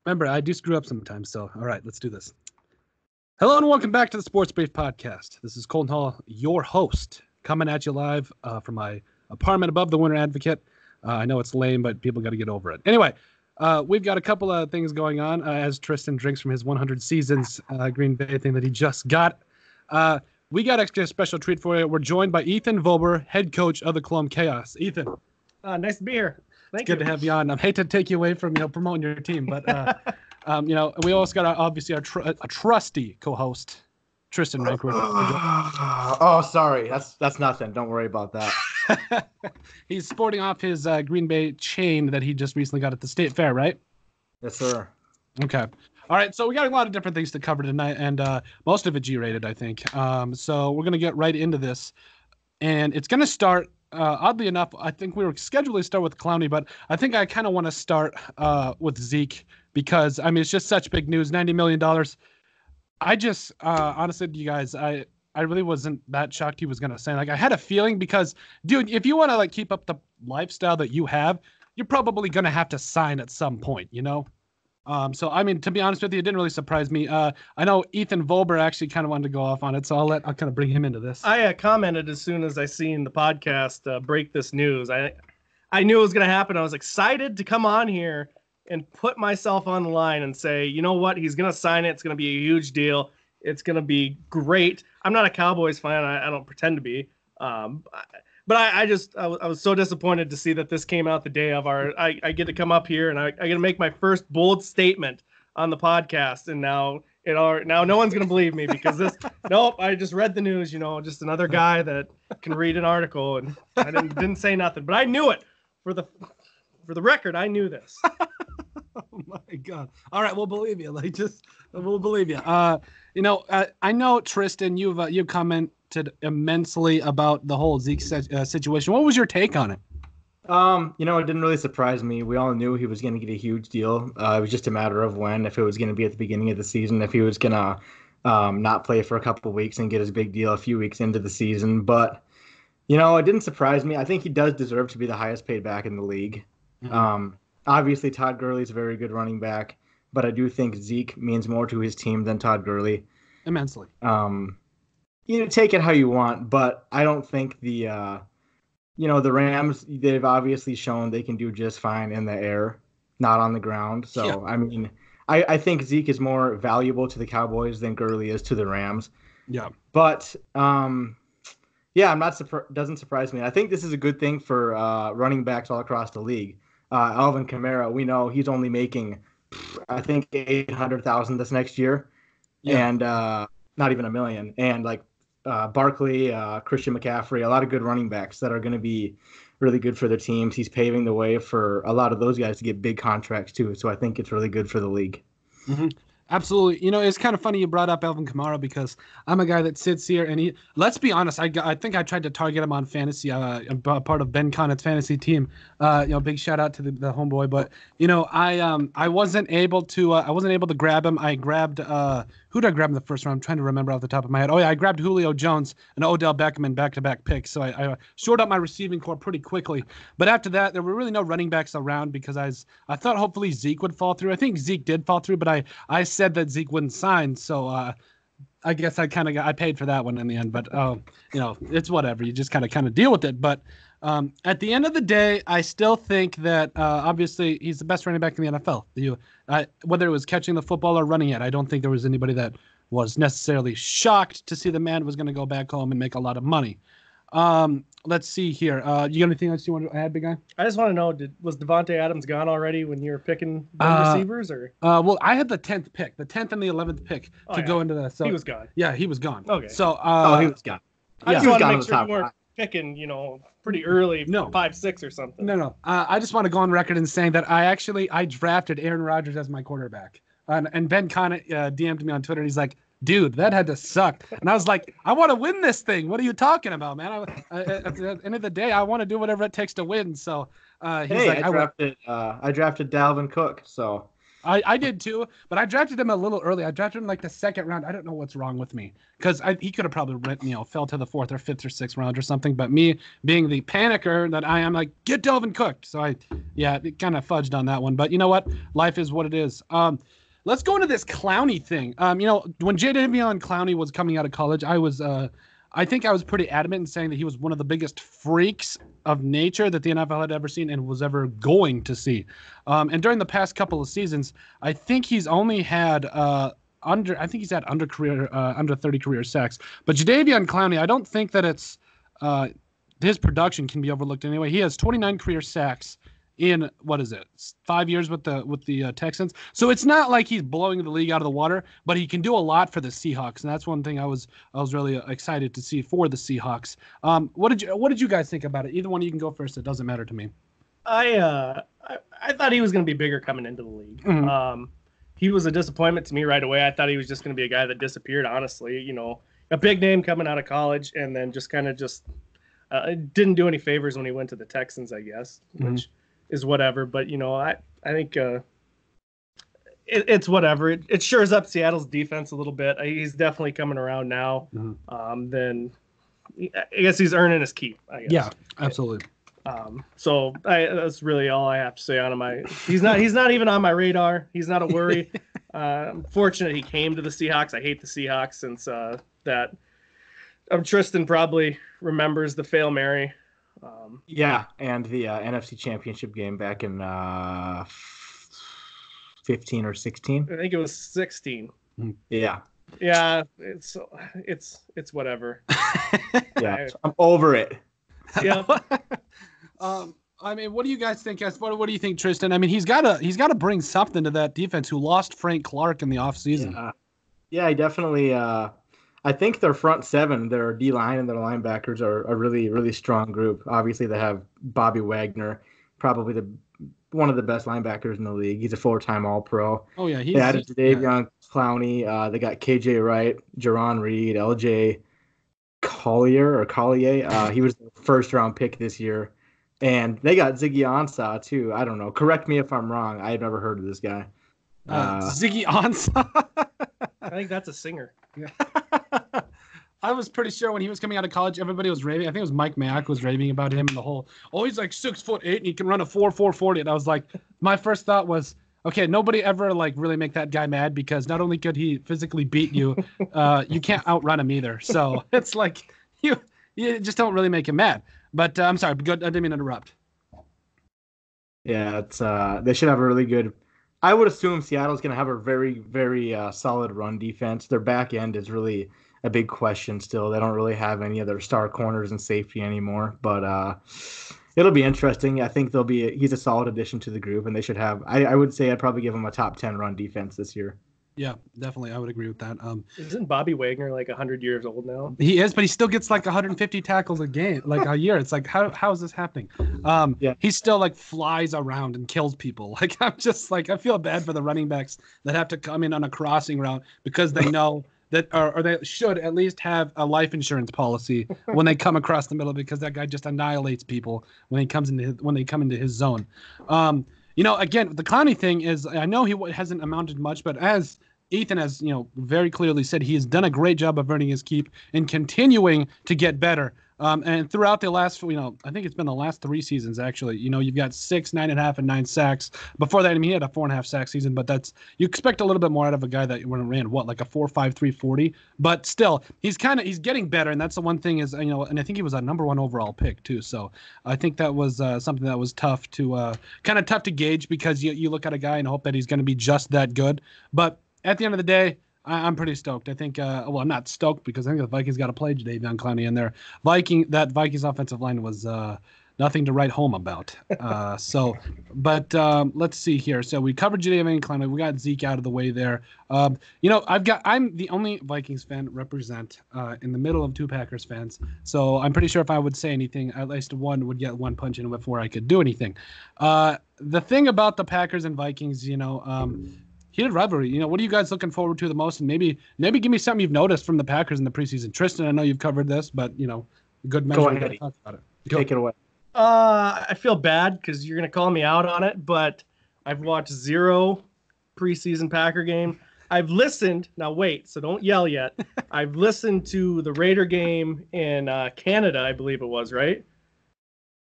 Remember, I do screw up sometimes, so all right, let's do this. Hello and welcome back to the Sports Brief Podcast. This is Colton Hall, your host, coming at you live from my apartment above the Winter Advocate. I know it's lame, but people got to get over it. Anyway, we've got a couple of things going on as Tristin drinks from his 100 Seasons Green Bay thing that he just got. We got a special treat for you. We're joined by Ethan Vobr, head coach of the Colome Chaos. Ethan. Nice to be here. Thank you. Good to have you on. I hate to take you away from promoting your team, but we also got obviously our trusty co-host Tristin. Oh, sorry, that's nothing. Don't worry about that. He's sporting off his Green Bay chain that he just recently got at the State Fair, right? Yes, sir. Okay. All right, so we got a lot of different things to cover tonight, and most of it G-rated, I think. So we're gonna get right into this, and it's gonna start. Oddly enough, I think we were scheduled to start with Clowney, but I think I kind of want to start with Zeke because, I mean, it's just such big news, $90 million. I just, honestly, you guys, I really wasn't that shocked he was going to sign. Like, I had a feeling because, dude, if you want to, like, keep up the lifestyle that you have, you're probably going to have to sign at some point, you know? So, I mean, to be honest with you, it didn't really surprise me. I know Ethan Vobr actually kind of wanted to go off on it, so I'll kind of bring him into this. I commented as soon as I seen the podcast break this news. I knew it was going to happen. I was excited to come on here and put myself on the line and say, you know what? He's going to sign it. It's going to be a huge deal. It's going to be great. I'm not a Cowboys fan. I don't pretend to be. But I was so disappointed to see that this came out the day of I get to come up here and I get to make my first bold statement on the podcast. And now no one's going to believe me because nope, I just read the news, just another guy that can read an article and I didn't say nothing, but I knew it for the record. I knew this. Oh my God. All right. We'll believe you. We'll believe you. I know Tristin, you've commented immensely about the whole Zeke situation. What was your take on it? It didn't really surprise me. We all knew he was going to get a huge deal. It was just a matter of when, if it was going to be at the beginning of the season, if he was going to not play for a couple of weeks and get his big deal a few weeks into the season. But, it didn't surprise me. I think he does deserve to be the highest paid back in the league. Mm-hmm. Obviously, Todd Gurley's a very good running back, but I do think Zeke means more to his team than Todd Gurley. Immensely. Take it how you want, but I don't think the Rams, they've obviously shown they can do just fine in the air, not on the ground. So, yeah. I mean, I think Zeke is more valuable to the Cowboys than Gurley is to the Rams. Yeah. But, I'm not doesn't surprise me. I think this is a good thing for running backs all across the league. Alvin Kamara, we know he's only making, I think, $800,000 this next year. Yeah. And not even $1 million. And, like, Barkley, Christian McCaffrey, a lot of good running backs that are going to be really good for their teams. He's paving the way for a lot of those guys to get big contracts too. So I think it's really good for the league. Mm-hmm. Absolutely. It's kind of funny you brought up Alvin Kamara because I'm a guy that sits here and let's be honest, I think I tried to target him on fantasy. I'm part of Ben Connett's fantasy team. Big shout out to the homeboy. But I wasn't able to grab him. I grabbed who did I grab in the first round? I'm trying to remember off the top of my head. Oh yeah, I grabbed Julio Jones and Odell Beckham in back-to-back picks. So I shored up my receiving core pretty quickly. But after that, there were really no running backs around because I thought hopefully Zeke would fall through. I think Zeke did fall through, but I said that Zeke wouldn't sign. So I guess I paid for that one in the end. But it's whatever. You just kind of deal with it. But at the end of the day, I still think that obviously he's the best running back in the NFL. Whether it was catching the football or running it, I don't think there was anybody that was necessarily shocked to see the man was going to go back home and make a lot of money. Let's see here. You got anything else you want to add, big guy? I just want to know, was Devontae Adams gone already when you were picking the receivers? Or well, I had the 10th pick, the 10th and the 11th pick go into that. So he was gone. Yeah, he was gone. Okay. So he was gone. I just want to make sure you weren't picking, pretty early, 5-6 or something. No. I just want to go on record in saying that I drafted Aaron Rodgers as my quarterback. And Ben Connett DM'd me on Twitter, and he's like, dude, that had to suck. And I was like, I want to win this thing. What are you talking about, man? At the end of the day, I want to do whatever it takes to win. So I drafted Dalvin Cook. So I did too, but I drafted him a little early. I drafted him like the second round. I don't know what's wrong with me because he could have probably fell to the 4th or 5th or 6th round or something. But me being the panicker that I am, like, get Delvin cooked. So it kind of fudged on that one. But you know what? Life is what it is. Let's go into this Clowney thing. When Jadeveon Clowney was coming out of college, I think I was pretty adamant in saying that he was one of the biggest freaks of nature that the NFL had ever seen and was ever going to see. And during the past couple of seasons, I think he's only had under 30 career sacks. But Jadeveon Clowney, I don't think that it's his production can be overlooked anyway. He has 29 career sacks in 5 years with the Texans. So it's not like he's blowing the league out of the water, but he can do a lot for the Seahawks, and that's one thing I was really excited to see for the Seahawks. What did you guys think about it? Either one, you can go first. It doesn't matter to me. I thought he was going to be bigger coming into the league. Mm-hmm. He was a disappointment to me right away. I thought he was just going to be a guy that disappeared. Honestly, a big name coming out of college, and then just didn't do any favors when he went to the Texans, I guess, which is whatever. But I think it's whatever. It shores up Seattle's defense a little bit. He's definitely coming around now. Then I guess he's earning his keep, I guess. Yeah, absolutely. So that's really all I have to say on him. He's not even on my radar. He's not a worry. I'm fortunate he came to the Seahawks. I hate the Seahawks since that. Tristin probably remembers the Fail Mary. And the NFC Championship game back in 15 or 16. I think it was 16. Yeah. Yeah, it's whatever. Yeah, I'm over it. Yeah. What do you guys think? What do you think, Tristin? I mean, he's got to bring something to that defense who lost Frank Clark in the offseason. Yeah, he definitely. I think their front seven, their D line and their linebackers are a really, really strong group. Obviously, they have Bobby Wagner, probably one of the best linebackers in the league. He's a 4-time All-Pro. Oh yeah, they added Jadeveon Clowney. They got KJ Wright, Jerron Reed, LJ Collier. He was the first-round pick this year, and they got Ziggy Ansah too. I don't know. Correct me if I'm wrong. I've never heard of this guy. Ziggy Ansah. I think that's a singer. Yeah. I was pretty sure when he was coming out of college, everybody was raving. I think it was Mike Mack was raving about him and the whole, he's like 6'8" and he can run a 4.40. And I was like, my first thought was, okay, nobody ever like really make that guy mad because not only could he physically beat you, you can't outrun him either. So it's like you just don't really make him mad. But I'm sorry, good. I didn't mean to interrupt. Yeah, it's they should have a really good. I would assume Seattle's going to have a very, very solid run defense. Their back end is really a big question still. They don't really have any other star corners and safety anymore, but it'll be interesting. I think he's a solid addition to the group, and they should have. I would say I'd probably give him a top 10 run defense this year. Yeah, definitely. I would agree with that. Isn't Bobby Wagner like 100 years old now? He is, but he still gets like 150 tackles a game, like a year. It's like, how is this happening? He still like flies around and kills people. Like, I'm just like, I feel bad for the running backs that have to come in on a crossing route because they know that, or they should at least have a life insurance policy when they come across the middle, because that guy just annihilates people when they come into his zone. Again, the Clowney thing is, I know he hasn't amounted much, but as Ethan has, very clearly said, he has done a great job of earning his keep and continuing to get better. And throughout the last, I think it's been the last 3 seasons, actually, you've got 6, 9.5, and 9 sacks. Before that, he had a 4.5 sack season, but you expect a little bit more out of a guy that ran like a 4.5, 3.40, but still he's getting better. And that's the one thing is, and I think he was a number 1 overall pick too. So I think that was something that was tough to gauge, because you look at a guy and hope that he's going to be just that good. But at the end of the day, I'm pretty stoked. I think, I'm not stoked because I think the Vikings got to play Jadeveon Clowney in there. That Vikings offensive line was nothing to write home about. Let's see here. So we covered Jadeveon Clowney. We got Zeke out of the way there. I'm the only Vikings fan represent in the middle of 2 Packers fans. So I'm pretty sure if I would say anything, at least one would get one punch in before I could do anything. The thing about the Packers and Vikings, heated rivalry. What are you guys looking forward to the most? And maybe give me something you've noticed from the Packers in the preseason. Tristin, I know you've covered this, but a good measure. Go ahead. Talk about it. Take it away. I feel bad because you're gonna call me out on it, but I've watched 0 preseason Packer game. I've listened. Now wait, so don't yell yet. I've listened to the Raider game in Canada, I believe it was, right?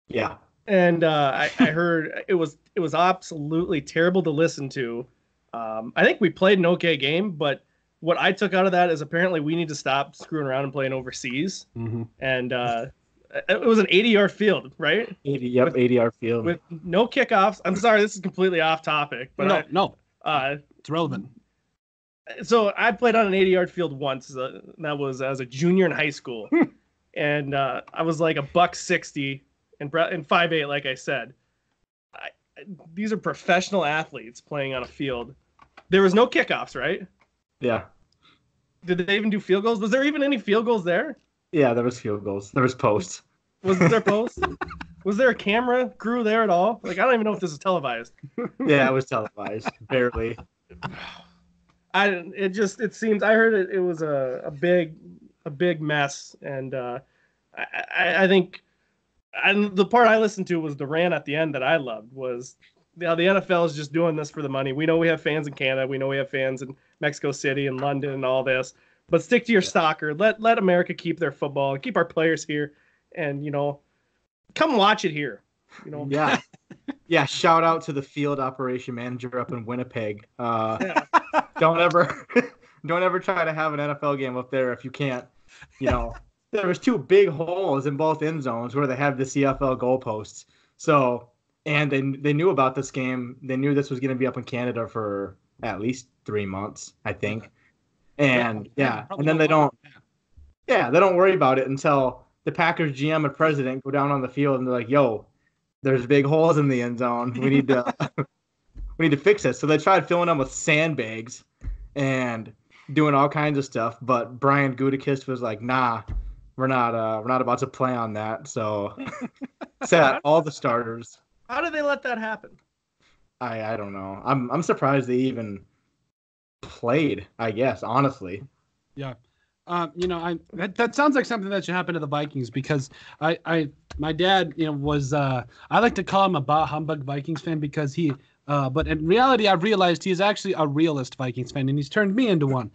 Yeah. And I heard it was absolutely terrible to listen to. I think we played an okay game, but what I took out of that is apparently we need to stop screwing around and playing overseas. Mm-hmm. And it was an 80-yard field, right? 80-yard field. With no kickoffs. I'm sorry, this is completely off topic. But no. It's relevant. So I played on an 80-yard field once. That was as a junior in high school. And I was like $160 and 5'8", like I said. These are professional athletes playing on a field. There was no kickoffs, right? Yeah. Did they even do field goals? Was there even any field goals there? Yeah, there was field goals. There was posts. Was there posts? Was there a camera crew there at all? Like, I don't even know if this is televised. Yeah, it was televised. Barely. It seems, I heard it was a big mess. And I think the part I listened to was the rant at the end that I loved was how the NFL is just doing this for the money. We know we have fans in Canada. We know we have fans in Mexico City and London and all this. But stick to your soccer. Let America keep their football and keep our players here. And, come watch it here. Yeah. Yeah, shout out to the field operation manager up in Winnipeg. Don't ever try to have an NFL game up there if you can't. There was 2 big holes in both end zones where they have the CFL goalposts. So, and they knew about this game. They knew this was going to be up in Canada for at least 3 months, I think. And and then they don't worry about it until the Packers GM and president go down on the field and they're like, "Yo, there's big holes in the end zone. We need to fix it." So they tried filling them with sandbags and doing all kinds of stuff. But Brian Gutekunst was like, "Nah, we're not about to play on that." So set all the starters. How did they let that happen? I don't know. I'm surprised they even played, I guess, honestly. Yeah. That sounds like something that should happen to the Vikings because my dad, was I like to call him a bah humbug Vikings fan because but in reality, I've realized he is actually a realist Vikings fan and he's turned me into one.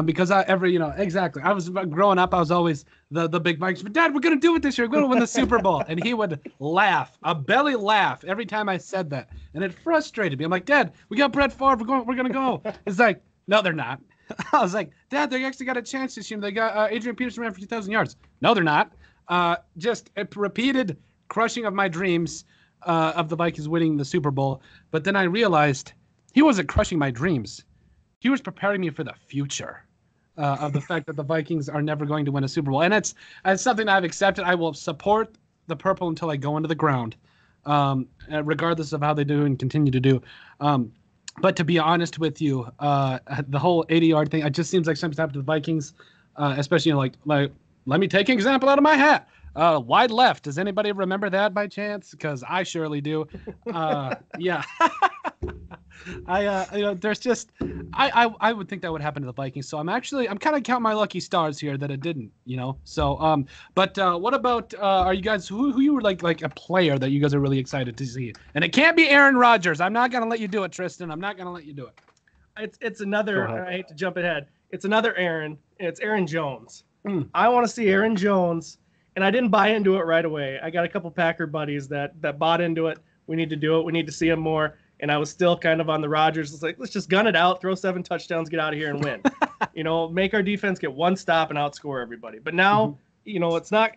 Because exactly. I was growing up, I was always the big Vikings. But Dad, we're gonna do it this year. We're gonna win the Super Bowl, and he would laugh, a belly laugh, every time I said that, and it frustrated me. I'm like, Dad, we got Brett Favre. We're gonna go. It's like, no, they're not. I was like, Dad, they actually got a chance this year. They got Adrian Peterson ran for 2,000 yards. No, they're not. Just a repeated crushing of my dreams of the Vikings winning the Super Bowl. But then I realized he wasn't crushing my dreams. He was preparing me for the future of the fact that the Vikings are never going to win a Super Bowl. And it's something I've accepted. I will support the purple until I go into the ground, regardless of how they do and continue to do. But to be honest with you, the whole 80-yard thing, it just seems like something's happened to the Vikings, especially like let me take an example out of my hat. Wide left. Does anybody remember that by chance? Because I surely do. Yeah. There's just I would think that would happen to the Vikings. So I'm kind of counting my lucky stars here that it didn't. So but what about are you guys who you were like a player that you guys are really excited to see? And it can't be Aaron Rodgers. I'm not gonna let you do it, Tristin. I'm not gonna let you do it. It's another. I hate to jump ahead. It's another Aaron. It's Aaron Jones. I want to see Aaron Jones. And I didn't buy into it right away. I got a couple Packer buddies that bought into it. We need to do it. We need to see him more. And I was still kind of on the Rodgers. It's like, let's just gun it out, throw 7 touchdowns, get out of here and win. Make our defense get one stop and outscore everybody. But now, it's not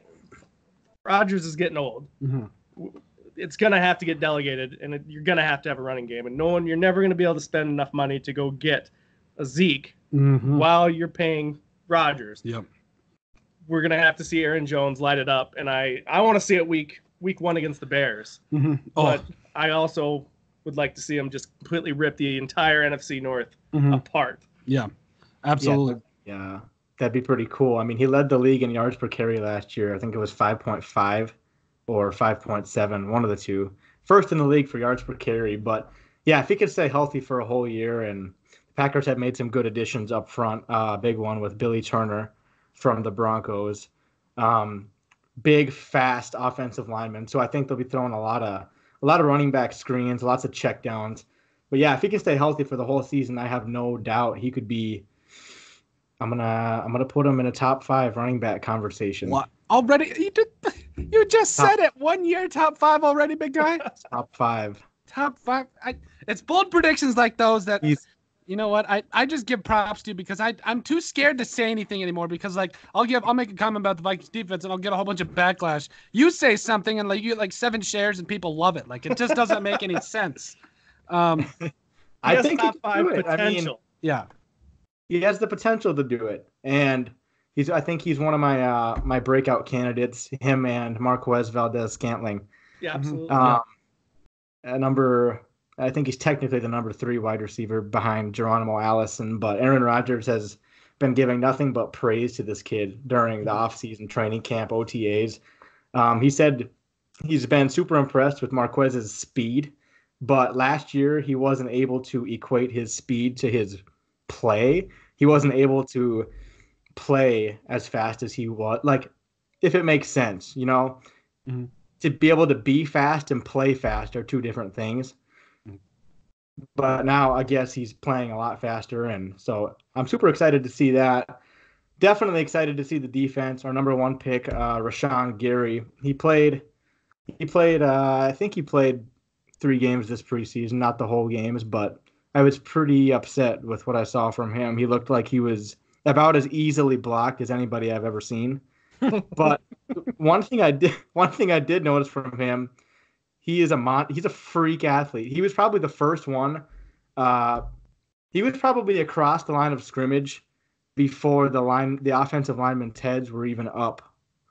– Rodgers is getting old. Mm-hmm. It's going to have to get delegated, and you're going to have a running game. And you're never going to be able to spend enough money to go get a Zeke while you're paying Rodgers. Yep. We're going to have to see Aaron Jones light it up. And I want to see it week 1 against the Bears. Mm-hmm. But I also would like to see him just completely rip the entire NFC North apart. Yeah, absolutely. Yeah, that'd be pretty cool. I mean, he led the league in yards per carry last year. I think it was 5.5 or 5.7, one of the two. First in the league for yards per carry. But, yeah, if he could stay healthy for a whole year, and the Packers have made some good additions up front, big one with Billy Turner from the Broncos. Big, fast offensive lineman. So I think they'll be throwing a lot of running back screens, lots of checkdowns. But yeah, if he can stay healthy for the whole season, I have no doubt he could be. I'm gonna put him in a top 5 running back conversation. What already? You just Top- said it. 1 year, top 5 already, big guy. Top 5. Top 5. It's bold predictions like those that. He's You know what? I just give props to because I'm too scared to say anything anymore because like I'll make a comment about the Vikings defense and I'll get a whole bunch of backlash. You say something and like you get like 7 shares and people love it. Like it just doesn't make any sense. I think top he can 5 do it. potential. I mean, Yeah. he has the potential to do it, and I think he's one of my my breakout candidates. Him and Marquez Valdez-Scantling. Yeah, absolutely. I think he's technically the number 3 wide receiver behind Geronimo Allison, but Aaron Rodgers has been giving nothing but praise to this kid during the offseason training camp, OTAs. He said he's been super impressed with Marquez's speed, but last year he wasn't able to equate his speed to his play. He wasn't able to play as fast as he was. Like, if it makes sense, you know? Mm-hmm. To be able to be fast and play fast are 2 different things. But now I guess he's playing a lot faster, and so I'm super excited to see that. Definitely excited to see the defense. Our number 1 pick, Rashawn Gary. He played. I think he played 3 games this preseason, not the whole games, but I was pretty upset with what I saw from him. He looked like he was about as easily blocked as anybody I've ever seen. But one thing I did notice from him. He's a freak athlete. He was probably the first one. He was probably across the line of scrimmage before the offensive linemen's heads were even up,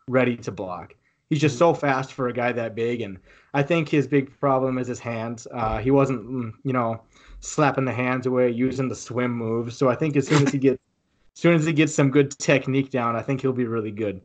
ready to block. He's just so fast for a guy that big, and I think his big problem is his hands. He wasn't, slapping the hands away, using the swim moves. So I think as soon as he gets some good technique down, I think he'll be really good.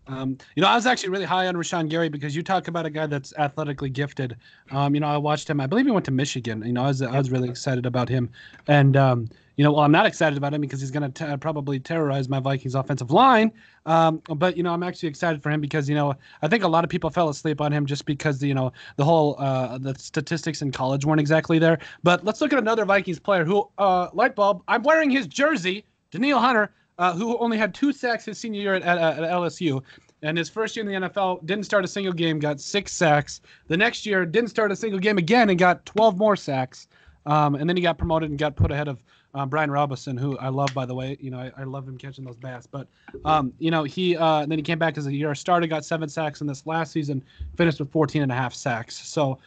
I was actually really high on Rashawn Gary because you talk about a guy that's athletically gifted. I watched him. I believe he went to Michigan. I was really excited about him. And, I'm not excited about him because he's going to probably terrorize my Vikings offensive line. But I'm actually excited for him because, I think a lot of people fell asleep on him just because, the whole the statistics in college weren't exactly there. But let's look at another Vikings player who, light bulb, I'm wearing his jersey, Daniil Hunter, who only had 2 sacks his senior year at LSU. And his first year in the NFL, didn't start a single game, got 6 sacks. The next year, didn't start a single game again and got 12 more sacks. And then he got promoted and got put ahead of Brian Robinson, who I love, by the way. I love him catching those bass. But, then he came back as a year starter, got 7 sacks in this last season, finished with 14.5 sacks. So,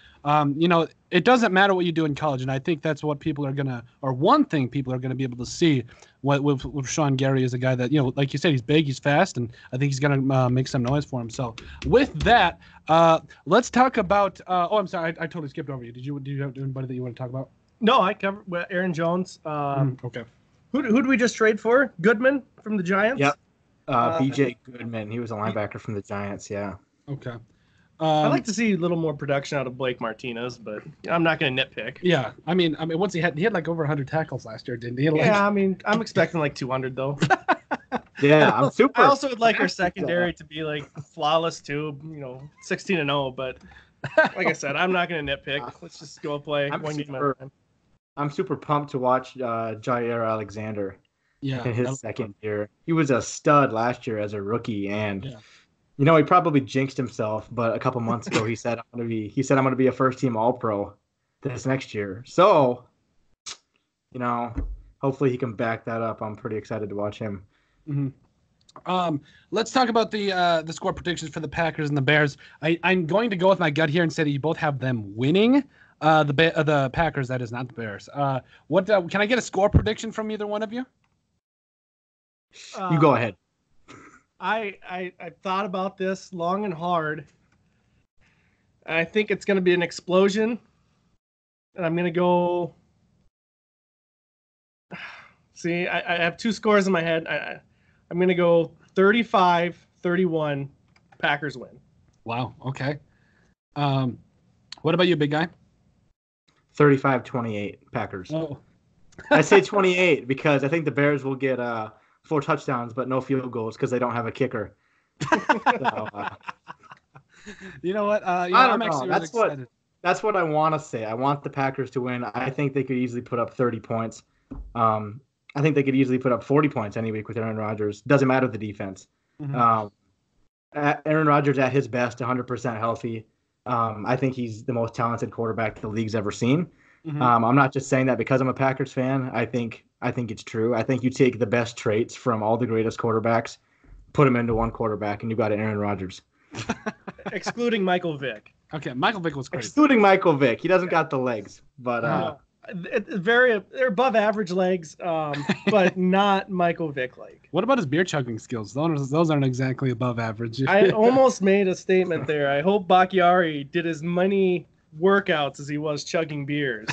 it doesn't matter what you do in college. And I think that's what people are going to, or one thing people are going to be able to see with Sean Gary is a guy that, like you said, he's big, he's fast, and I think he's going to make some noise for him. So with that, let's talk about, I'm sorry, I totally skipped over you. Do you have anybody that you want to talk about? No, I covered Aaron Jones. Okay. Who did we just trade for? Goodman from the Giants? Yep. BJ Goodman. He was a linebacker from the Giants, yeah. Okay. I'd like to see a little more production out of Blake Martinez, but I'm not going to nitpick. Yeah, I mean, once he had like over 100 tackles last year, didn't he? I'm expecting like 200 though. Yeah, I'm super. I also would like our secondary to be like flawless too, 16-0. But like I said, I'm not going to nitpick. Let's just go play one game at a time. I'm super pumped to watch Jair Alexander. Yeah, in his second year. He was a stud last year as a rookie, and he probably jinxed himself. But a couple months ago, he said I'm going to be a first-team All-Pro this next year. So, hopefully he can back that up. I'm pretty excited to watch him. Mm-hmm. Let's talk about the score predictions for the Packers and the Bears. I'm going to go with my gut here and say that you both have them winning. The Packers, that is, not the Bears. Can I get a score prediction from either one of you? You go ahead. I thought about this long and hard. I think it's going to be an explosion. And I'm going to go... See, I have 2 scores in my head. I'm going to go 35-31, Packers win. Wow, okay. What about you, big guy? 35-28, Packers. Oh. I say 28 because I think the Bears will get 4 touchdowns, but no field goals because they don't have a kicker. You know what? I'm actually really excited. That's what I want to say. I want the Packers to win. I think they could easily put up 30 points. I think they could easily put up 40 points any week with Aaron Rodgers. Doesn't matter the defense. Mm-hmm. Aaron Rodgers at his best, 100% healthy. I think he's the most talented quarterback the league's ever seen. Mm-hmm. I'm not just saying that because I'm a Packers fan. I think it's true. I think you take the best traits from all the greatest quarterbacks, put them into one quarterback, and you got Aaron Rodgers. Excluding Michael Vick. Okay, Michael Vick was crazy. Excluding Michael Vick. He doesn't got the legs. But they're above average legs, but not Michael Vick like. What about his beer chugging skills? Those aren't exactly above average. I almost made a statement there. I hope Bakhtiari did as many workouts as he was chugging beers.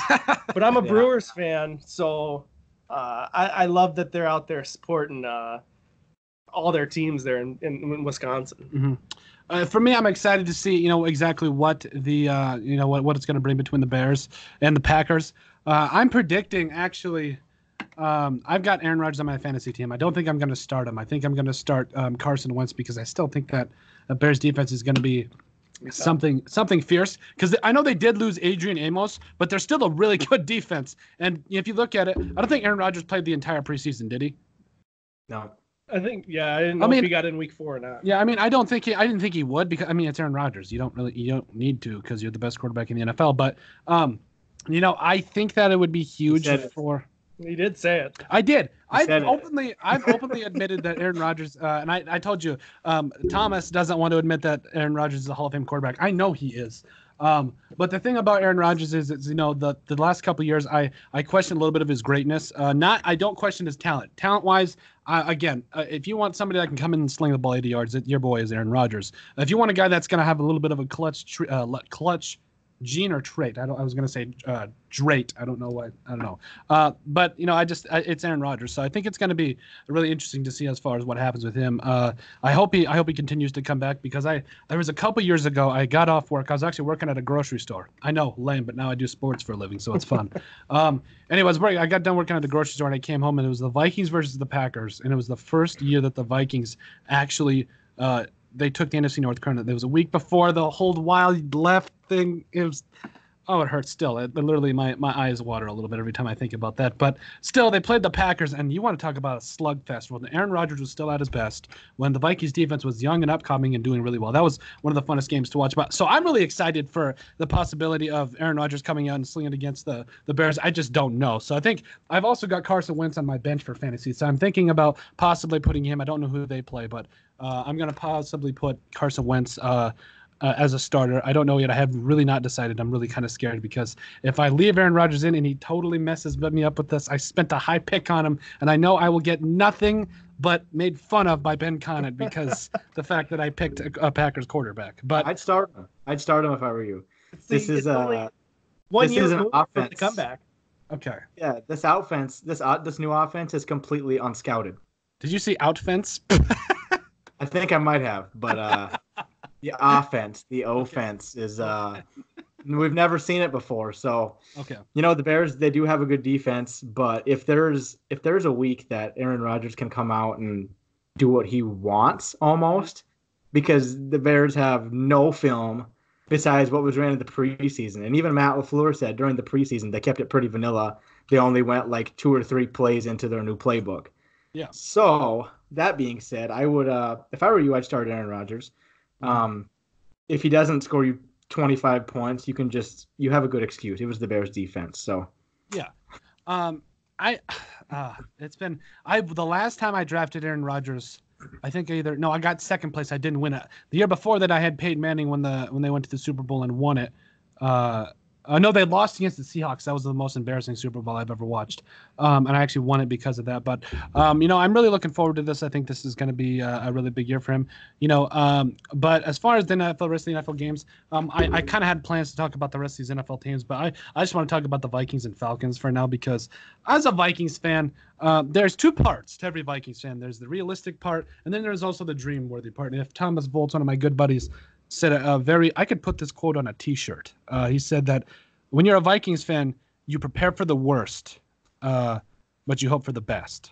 But I'm a Brewers fan, so I love that they're out there supporting all their teams there in Wisconsin. Mm-hmm. For me, I'm excited to see exactly what the what it's going to bring between the Bears and the Packers. I'm predicting actually. I've got Aaron Rodgers on my fantasy team. I don't think I'm going to start him. I think I'm going to start Carson Wentz because I still think that the Bears defense is going to be something fierce. Because I know they did lose Adrian Amos, but they're still a really good defense. And if you look at it, I don't think Aaron Rodgers played the entire preseason, did he? No. I think I didn't know if he got in week 4 or not. Yeah, I didn't think he would because it's Aaron Rodgers. You don't need to because you're the best quarterback in the NFL. But I think that it would be huge for. He did say it. I did. I've openly admitted that Aaron Rodgers, and I told you, Thomas doesn't want to admit that Aaron Rodgers is a Hall of Fame quarterback. I know he is. But the thing about Aaron Rodgers is the last couple of years, I question a little bit of his greatness. I don't question his talent. Talent-wise, if you want somebody that can come in and sling the ball 80 yards, your boy is Aaron Rodgers. If you want a guy that's going to have a little bit of a clutch gene or trait. I was going to say trait. I don't know what. I don't know. But it's Aaron Rodgers. So I think it's going to be really interesting to see as far as what happens with him. I hope he continues to come back because there was a couple years ago I got off work. I was actually working at a grocery store. I know, lame, but now I do sports for a living, so it's fun. Anyways, I got done working at the grocery store and I came home and it was the Vikings versus the Packers, and it was the first year that the Vikings actually they took the NFC North tournament. It was a week before the hold wild left thing. It was, it hurts still. Literally, my eyes water a little bit every time I think about that. But still, they played the Packers, and you want to talk about a slugfest. When Aaron Rodgers was still at his best, when the Vikings defense was young and upcoming and doing really well. That was one of the funnest games to watch. So I'm really excited for the possibility of Aaron Rodgers coming out and slinging against the Bears. I just don't know. So I think I've also got Carson Wentz on my bench for fantasy. So I'm thinking about possibly putting him. I don't know who they play, but I'm going to possibly put Carson Wentz as a starter. I don't know yet. I have really not decided. I'm really kind of scared because if I leave Aaron Rodgers in and he totally messes me up with this, I spent a high pick on him, and I know I will get nothing but made fun of by Ben Conant because the fact that I picked a Packers quarterback. But I'd start him. I'd start him if I were you. This is an offense. To come back. Okay. Yeah, this offense, this new offense is completely unscouted. Did you see outfence? I think I might have, but the offense is we've never seen it before. So okay, the Bears, they do have a good defense, but if there's a week that Aaron Rodgers can come out and do what he wants almost, because the Bears have no film besides what was ran in the preseason, and even Matt LaFleur said during the preseason they kept it pretty vanilla. They only went like 2 or 3 plays into their new playbook. Yeah. So that being said, I would, if I were you, I'd start Aaron Rodgers. If he doesn't score you 25 points, you have a good excuse. It was the Bears defense. So yeah. The last time I drafted Aaron Rodgers, I think I got second place. I didn't win it. The year before that, I had Peyton Manning when they went to the Super Bowl and won it. No, they lost against the Seahawks. That was the most embarrassing Super Bowl I've ever watched. And I actually won it because of that. But, I'm really looking forward to this. I think this is going to be a really big year for him. But as far as the rest of the NFL games, I kind of had plans to talk about the rest of these NFL teams. But I just want to talk about the Vikings and Falcons for now because as a Vikings fan, there's 2 parts to every Vikings fan. There's the realistic part, and then there's also the dream-worthy part. And if Thomas Volz, one of my good buddies, said I could put this quote on a T-shirt. He said that when you're a Vikings fan, you prepare for the worst, but you hope for the best,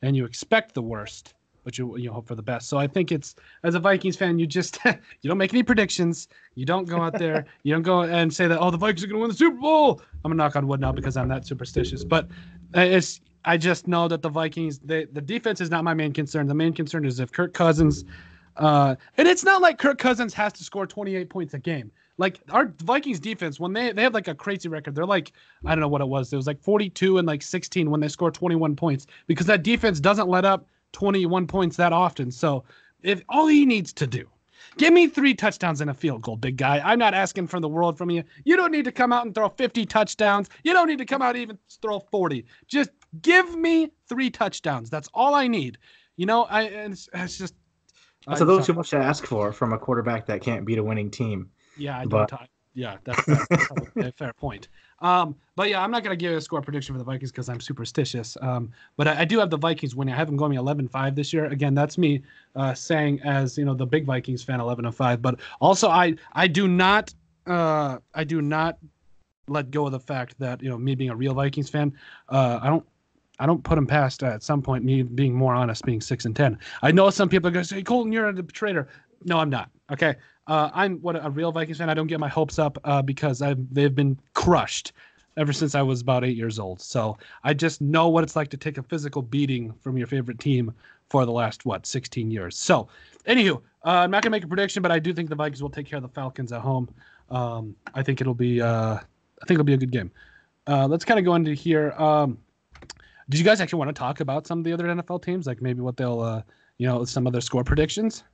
and you expect the worst, but you hope for the best. So I think it's, as a Vikings fan, you just you don't make any predictions. You don't go out there. You don't go and say that, oh, the Vikings are going to win the Super Bowl. I'm gonna knock on wood now because I'm that superstitious. But I just know that the Vikings, the defense is not my main concern. The main concern is if Kirk Cousins, and it's not like Kirk Cousins has to score 28 points a game. Like our Vikings defense, when they have like a crazy record, they're like, I don't know what it was. It was like 42 and like 16 when they score 21 points, because that defense doesn't let up 21 points that often. So if all he needs to do, give me 3 touchdowns and a field goal, big guy. I'm not asking for the world from you. You don't need to come out and throw 50 touchdowns. You don't need to come out and even throw 40. Just give me 3 touchdowns. That's all I need. You know, it's just. That's a little too much to ask for from a quarterback that can't beat a winning team. Yeah, that's probably a fair point. But yeah, I'm not going to give a score prediction for the Vikings because I'm superstitious. But I do have the Vikings winning. I have them going 11-5 this year. Again, that's me saying as, you know, the big Vikings fan, 11-5. But also I do not let go of the fact that, you know, me being a real Vikings fan, I don't put them past at some point me being more honest, being 6-10. I know some people are going to say, Colton, you're a traitor. No, I'm not. Okay. I'm a real Vikings fan. I don't get my hopes up because they've been crushed ever since I was about 8 years old. So I just know what it's like to take a physical beating from your favorite team for the last 16 years. So, anywho, I'm not gonna make a prediction, but I do think the Vikings will take care of the Falcons at home. I think it'll be a good game. Let's kind of go into here. Did you guys actually want to talk about some of the other NFL teams, like maybe what they'll, some other score predictions?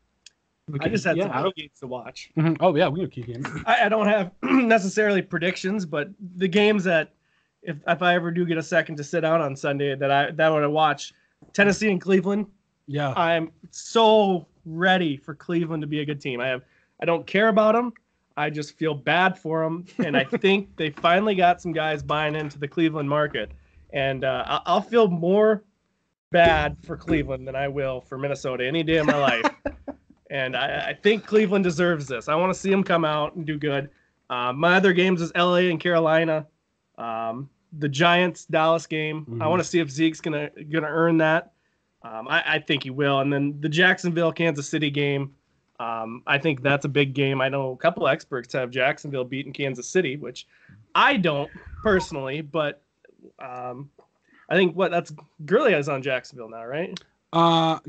I just had some games to watch. Mm-hmm. Oh yeah, we can keep games. I don't have necessarily predictions, but the games that if I ever do get a second to sit out on Sunday that I want to watch, Tennessee and Cleveland. Yeah, I'm so ready for Cleveland to be a good team. I don't care about them. I just feel bad for them, and I think they finally got some guys buying into the Cleveland market, and I'll feel more bad for Cleveland than I will for Minnesota any day of my life. And I think Cleveland deserves this. I want to see them come out and do good. My other games is LA and Carolina. The Giants-Dallas game. Mm-hmm. I want to see if Zeke's gonna earn that. I think he will. And then the Jacksonville-Kansas City game. I think that's a big game. I know a couple experts have Jacksonville beating Kansas City, which I don't personally, but I think that's Gurley is on Jacksonville now, right?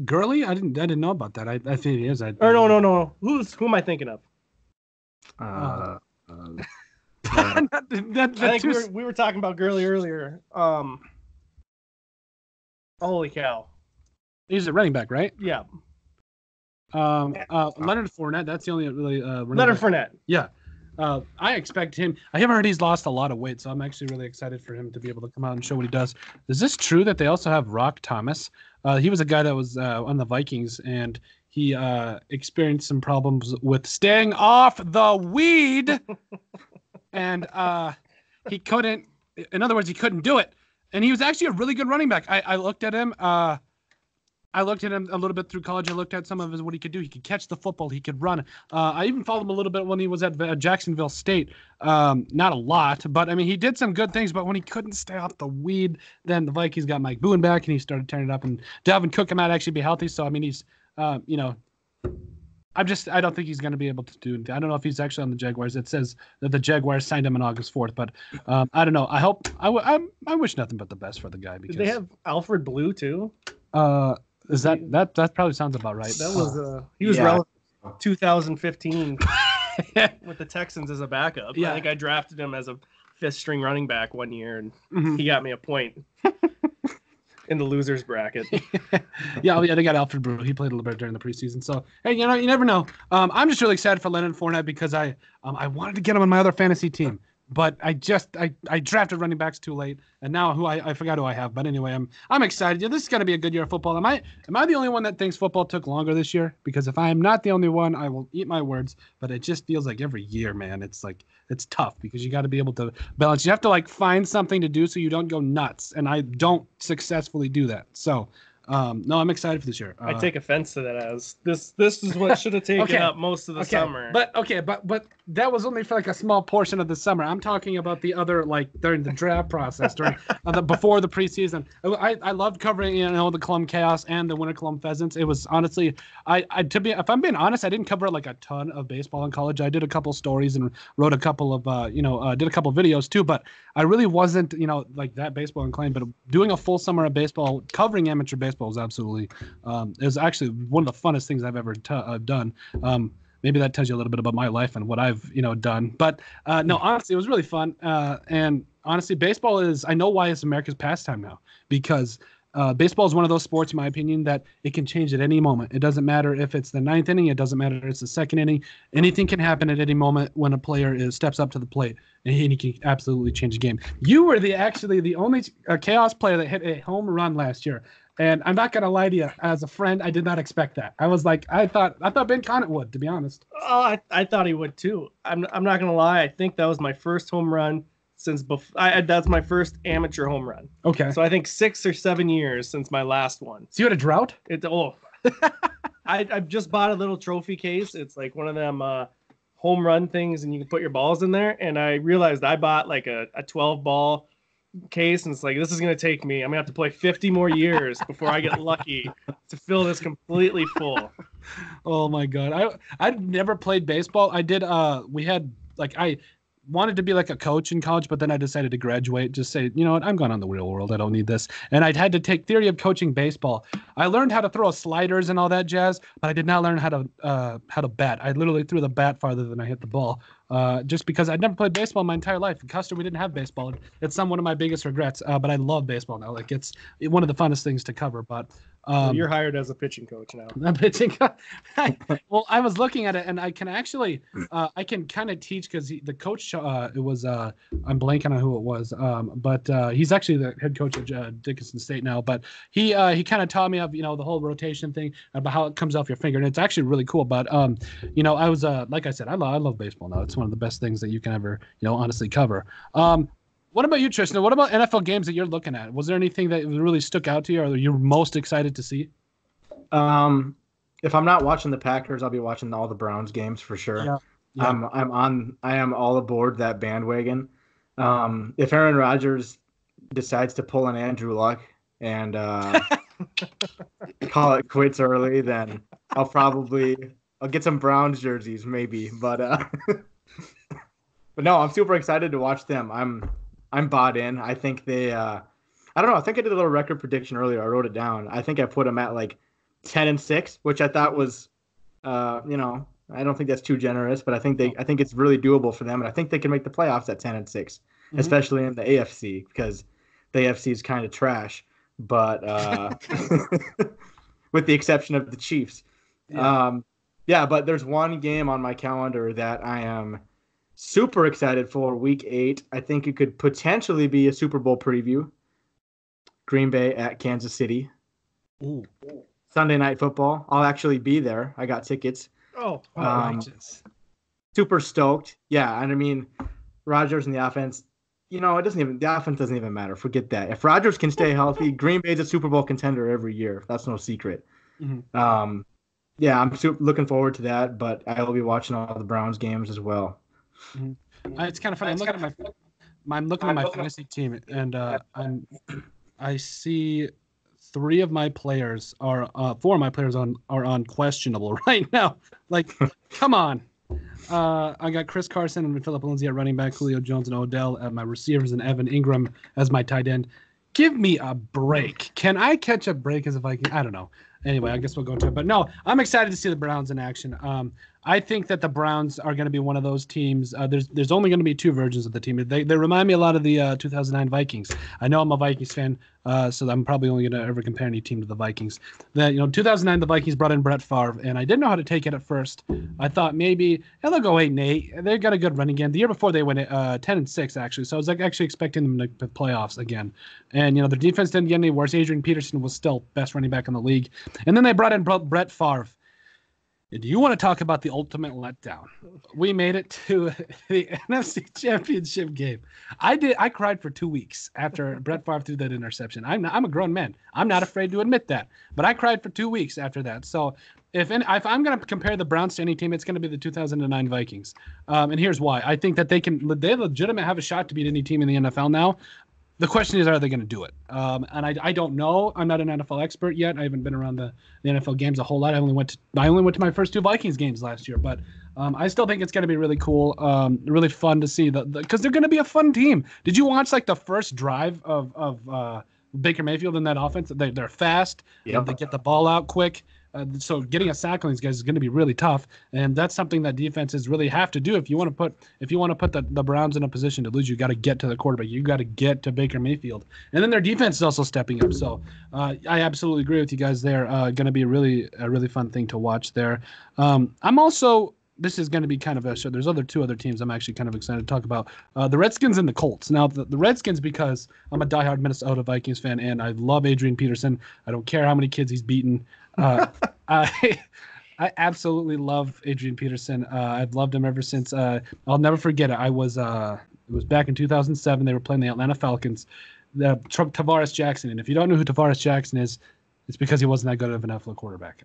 Gurley? I didn't know about that. I think he is. No. Who am I thinking of? I think we were talking about Gurley earlier. Holy cow! He's a running back, right? Yeah. Leonard Fournette. That's the only really Leonard Fournette. Yeah. I expect him. I haven't heard he's lost a lot of weight, so I'm actually really excited for him to be able to come out and show what he does. Is this true that they also have Rock Thomas? He was a guy that was on the Vikings, and he experienced some problems with staying off the weed, and he couldn't. In other words, he couldn't do it. And he was actually a really good running back. I looked at him. I looked at him a little bit through college. I looked at some of what he could do. He could catch the football. He could run. I even followed him a little bit when he was at Jacksonville State. Not a lot, but I mean, he did some good things. But when he couldn't stay off the weed, then the Vikings got Mike Boone back, and he started turning it up. And Dalvin Cook might actually be healthy. So I mean, he's, I don't think he's going to be able to do anything. I don't know if he's actually on the Jaguars. It says that the Jaguars signed him on August 4th, but I don't know. I wish nothing but the best for the guy. Because did they have Alfred Blue too? Is that probably sounds about right? That was he was relevant 2015 with the Texans as a backup. Yeah. I think I drafted him as a 5th string running back one year, and he got me a point in the losers bracket. yeah, they got Alfred Brew. He played a little bit during the preseason. So hey, you never know. I'm just really excited for Leonard Fournette because I wanted to get him on my other fantasy team. But I drafted running backs too late, and now I forgot who I have. But anyway, I'm excited. Yeah, this is going to be a good year of football. Am I the only one that thinks football took longer this year? Because if I am not the only one, I will eat my words. But it just feels like every year, man, it's tough because you got to be able to balance. You have to find something to do so you don't go nuts, and I don't successfully do that. So. No, I'm excited for this year. I take offense to that as this is what should have taken up most of the summer. But that was only for like a small portion of the summer. I'm talking about the other, like during the draft process, during before the preseason. I loved covering, the Colome Chaos and the Winter Colome Pheasants. It was honestly, if I'm being honest, I didn't cover like a ton of baseball in college. I did a couple stories and wrote a couple of, did a couple of videos too. But I really wasn't, like that baseball inclined. But doing a full summer of baseball, covering amateur baseball was absolutely, it was actually one of the funnest things I've ever done. Maybe that tells you a little bit about my life and what I've, done. But no, honestly, it was really fun. And honestly, baseball is, I know why it's America's pastime now, because baseball is one of those sports, in my opinion, that it can change at any moment. It doesn't matter if it's the ninth inning. It doesn't matter if it's the second inning. Anything can happen at any moment when a player steps up to the plate, and he can absolutely change the game. You were actually the only Chaos player that hit a home run last year. And I'm not gonna lie to you, as a friend, I did not expect that. I was like, I thought Ben Conant would, to be honest. Oh, I thought he would too. I'm not gonna lie. I think that was my first home run since before. That's my first amateur home run. Okay. So I think 6 or 7 years since my last one. So you had a drought? I just bought a little trophy case. It's like one of them home run things, and you can put your balls in there. And I realized I bought like a 12 ball case, and it's like, this is going to take me, I'm going to have to play 50 more years before I get lucky to fill this completely full. Oh my God. I'd never played baseball. I did, I wanted to be like a coach in college, but then I decided to graduate, just say, you know what, I'm going on the real world. I don't need this. And I'd had to take theory of coaching baseball. I learned how to throw sliders and all that jazz, but I did not learn how to bat. I literally threw the bat farther than I hit the ball. Just because I'd never played baseball my entire life. In Custer, we didn't have baseball. It's one of my biggest regrets. But I love baseball now. Like, it's one of the funnest things to cover. But you're hired as a pitching coach now. I'm pitching. Well, I was looking at it, and I can actually, I can kind of teach, because the coach, it was, I'm blanking on who it was, but he's actually the head coach at Dickinson State now. But he kind of taught me of, the whole rotation thing, about how it comes off your finger, and it's actually really cool. But I was, like I said, I love baseball now. It's one of the best things that you can ever, honestly cover. What about you, Tristan? What about NFL games that you're looking at? Was there anything that really stuck out to you, or you're most excited to see? If I'm not watching the Packers, I'll be watching all the Browns games for sure. Yeah. I am all aboard that bandwagon. If Aaron Rodgers decides to pull an Andrew Luck and call it quits early, then I'll get some Browns jerseys maybe. But but no, I'm super excited to watch them. I'm bought in. I think they I don't know. I think I did a little record prediction earlier. I wrote it down. I think I put them at like 10-6, which I thought was, I don't think that's too generous, but I think it's really doable for them, and I think they can make the playoffs at 10-6, especially in the AFC, because the AFC is kind of trash. But with the exception of the Chiefs, but there's one game on my calendar that I am super excited for. Week 8. I think it could potentially be a Super Bowl preview. Green Bay at Kansas City. Ooh. Sunday Night Football. I'll actually be there. I got tickets. Oh, righteous. Super stoked. Yeah, and I mean, Rodgers and the offense, the offense doesn't even matter. Forget that. If Rodgers can stay healthy, Green Bay's a Super Bowl contender every year. That's no secret. Mm-hmm. I'm looking forward to that, but I will be watching all the Browns games as well. Mm-hmm. It's kind of funny. I'm looking at my fantasy team, and I see 4 of my players are on questionable right now. Like, come on. I got Chris Carson and Phillip Lindsay at running back, Julio Jones and Odell at my receivers, and Evan Ingram as my tight end. Give me a break. Can I catch a break as a Viking? I don't know. Anyway, I guess we'll go into it. But no, I'm excited to see the Browns in action. I think that the Browns are going to be one of those teams. There's only going to be 2 versions of the team. They remind me a lot of the 2009 Vikings. I know I'm a Vikings fan, so I'm probably only going to ever compare any team to the Vikings. 2009 the Vikings brought in Brett Favre, and I didn't know how to take it at first. I thought maybe they'll go 8-8. They got a good running game. The year before they went 10-6 actually, so I was actually expecting them to the playoffs again. And their defense didn't get any worse. Adrian Peterson was still best running back in the league, and then they brought in Brett Favre. Do you want to talk about the ultimate letdown? We made it to the NFC Championship game. I cried for 2 weeks after Brett Favre threw that interception. I'm a grown man. I'm not afraid to admit that. But I cried for 2 weeks after that. So if I'm going to compare the Browns to any team, it's going to be the 2009 Vikings. And here's why. I think that they legitimately have a shot to beat any team in the NFL now. The question is, are they going to do it? And I don't know. I'm not an NFL expert yet. I haven't been around the NFL games a whole lot. I only went to my first 2 Vikings games last year, but I still think it's going to be really cool, really fun to see because they're going to be a fun team. Did you watch like the first drive of Baker Mayfield in that offense? They're fast. Yep. They get the ball out quick. So getting a sack on these guys is going to be really tough, and that's something that defenses really have to do if you want to put the Browns in a position to lose. You got to get to the quarterback. You got to get to Baker Mayfield, and then their defense is also stepping up. So I absolutely agree with you guys. They're going to be a really fun thing to watch there. I'm also. This is going to be kind of a show. There's 2 other teams I'm actually kind of excited to talk about. The Redskins and the Colts. Now, the Redskins, because I'm a diehard Minnesota Vikings fan, and I love Adrian Peterson. I don't care how many kids he's beaten. I absolutely love Adrian Peterson. I've loved him ever since. I'll never forget it. It was back in 2007. They were playing the Atlanta Falcons. Tavares Jackson. And if you don't know who Tavares Jackson is, it's because he wasn't that good of an NFL quarterback.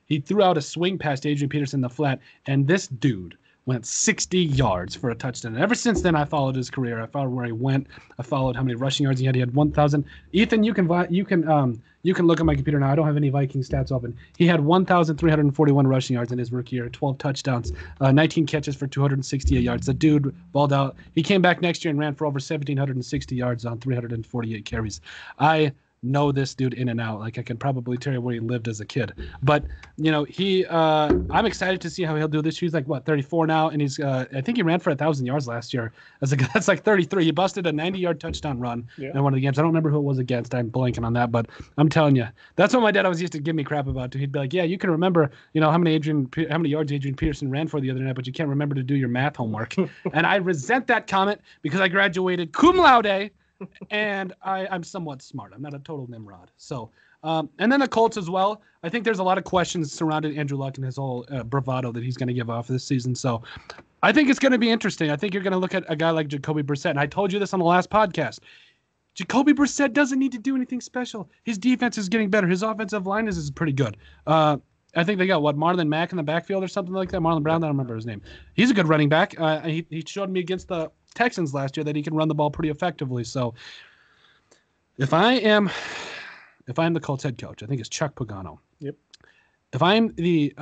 He threw out a swing past Adrian Peterson in the flat, and this dude went 60 yards for a touchdown. And ever since then, I followed his career. I followed where he went. I followed how many rushing yards he had. He had 1,000. Ethan, you can look at my computer now. I don't have any Viking stats open. He had 1,341 rushing yards in his rookie year, 12 touchdowns, 19 catches for 268 yards. The dude balled out. He came back next year and ran for over 1,760 yards on 348 carries. I know this dude in and out. Like, I can probably tell you where he lived as a kid. But I'm excited to see how he'll do this year. He's like 34 now, and he's I think he ran for 1,000 yards last year. That's like 33. He busted a 90-yard touchdown run in one of the games. I don't remember who it was against. I'm blanking on that, but I'm telling you, that's what my dad always used to give me crap about too. He'd be like, "Yeah, you can remember, how many yards Adrian Peterson ran for the other night, but you can't remember to do your math homework." And I resent that comment because I graduated cum laude. And I'm somewhat smart. I'm not a total Nimrod. So, and then the Colts as well. I think there's a lot of questions surrounding Andrew Luck and his whole bravado that he's going to give off this season. So I think it's going to be interesting. I think you're going to look at a guy like Jacoby Brissett. And I told you this on the last podcast. Jacoby Brissett doesn't need to do anything special. His defense is getting better. His offensive line is pretty good. I think they got Marlon Mack in the backfield or something like that. Marlon Brown, I don't remember his name. He's a good running back. He showed me against the Texans last year that he can run the ball pretty effectively. So if I'm the Colts head coach, I think it's Chuck Pagano. Yep. If I'm the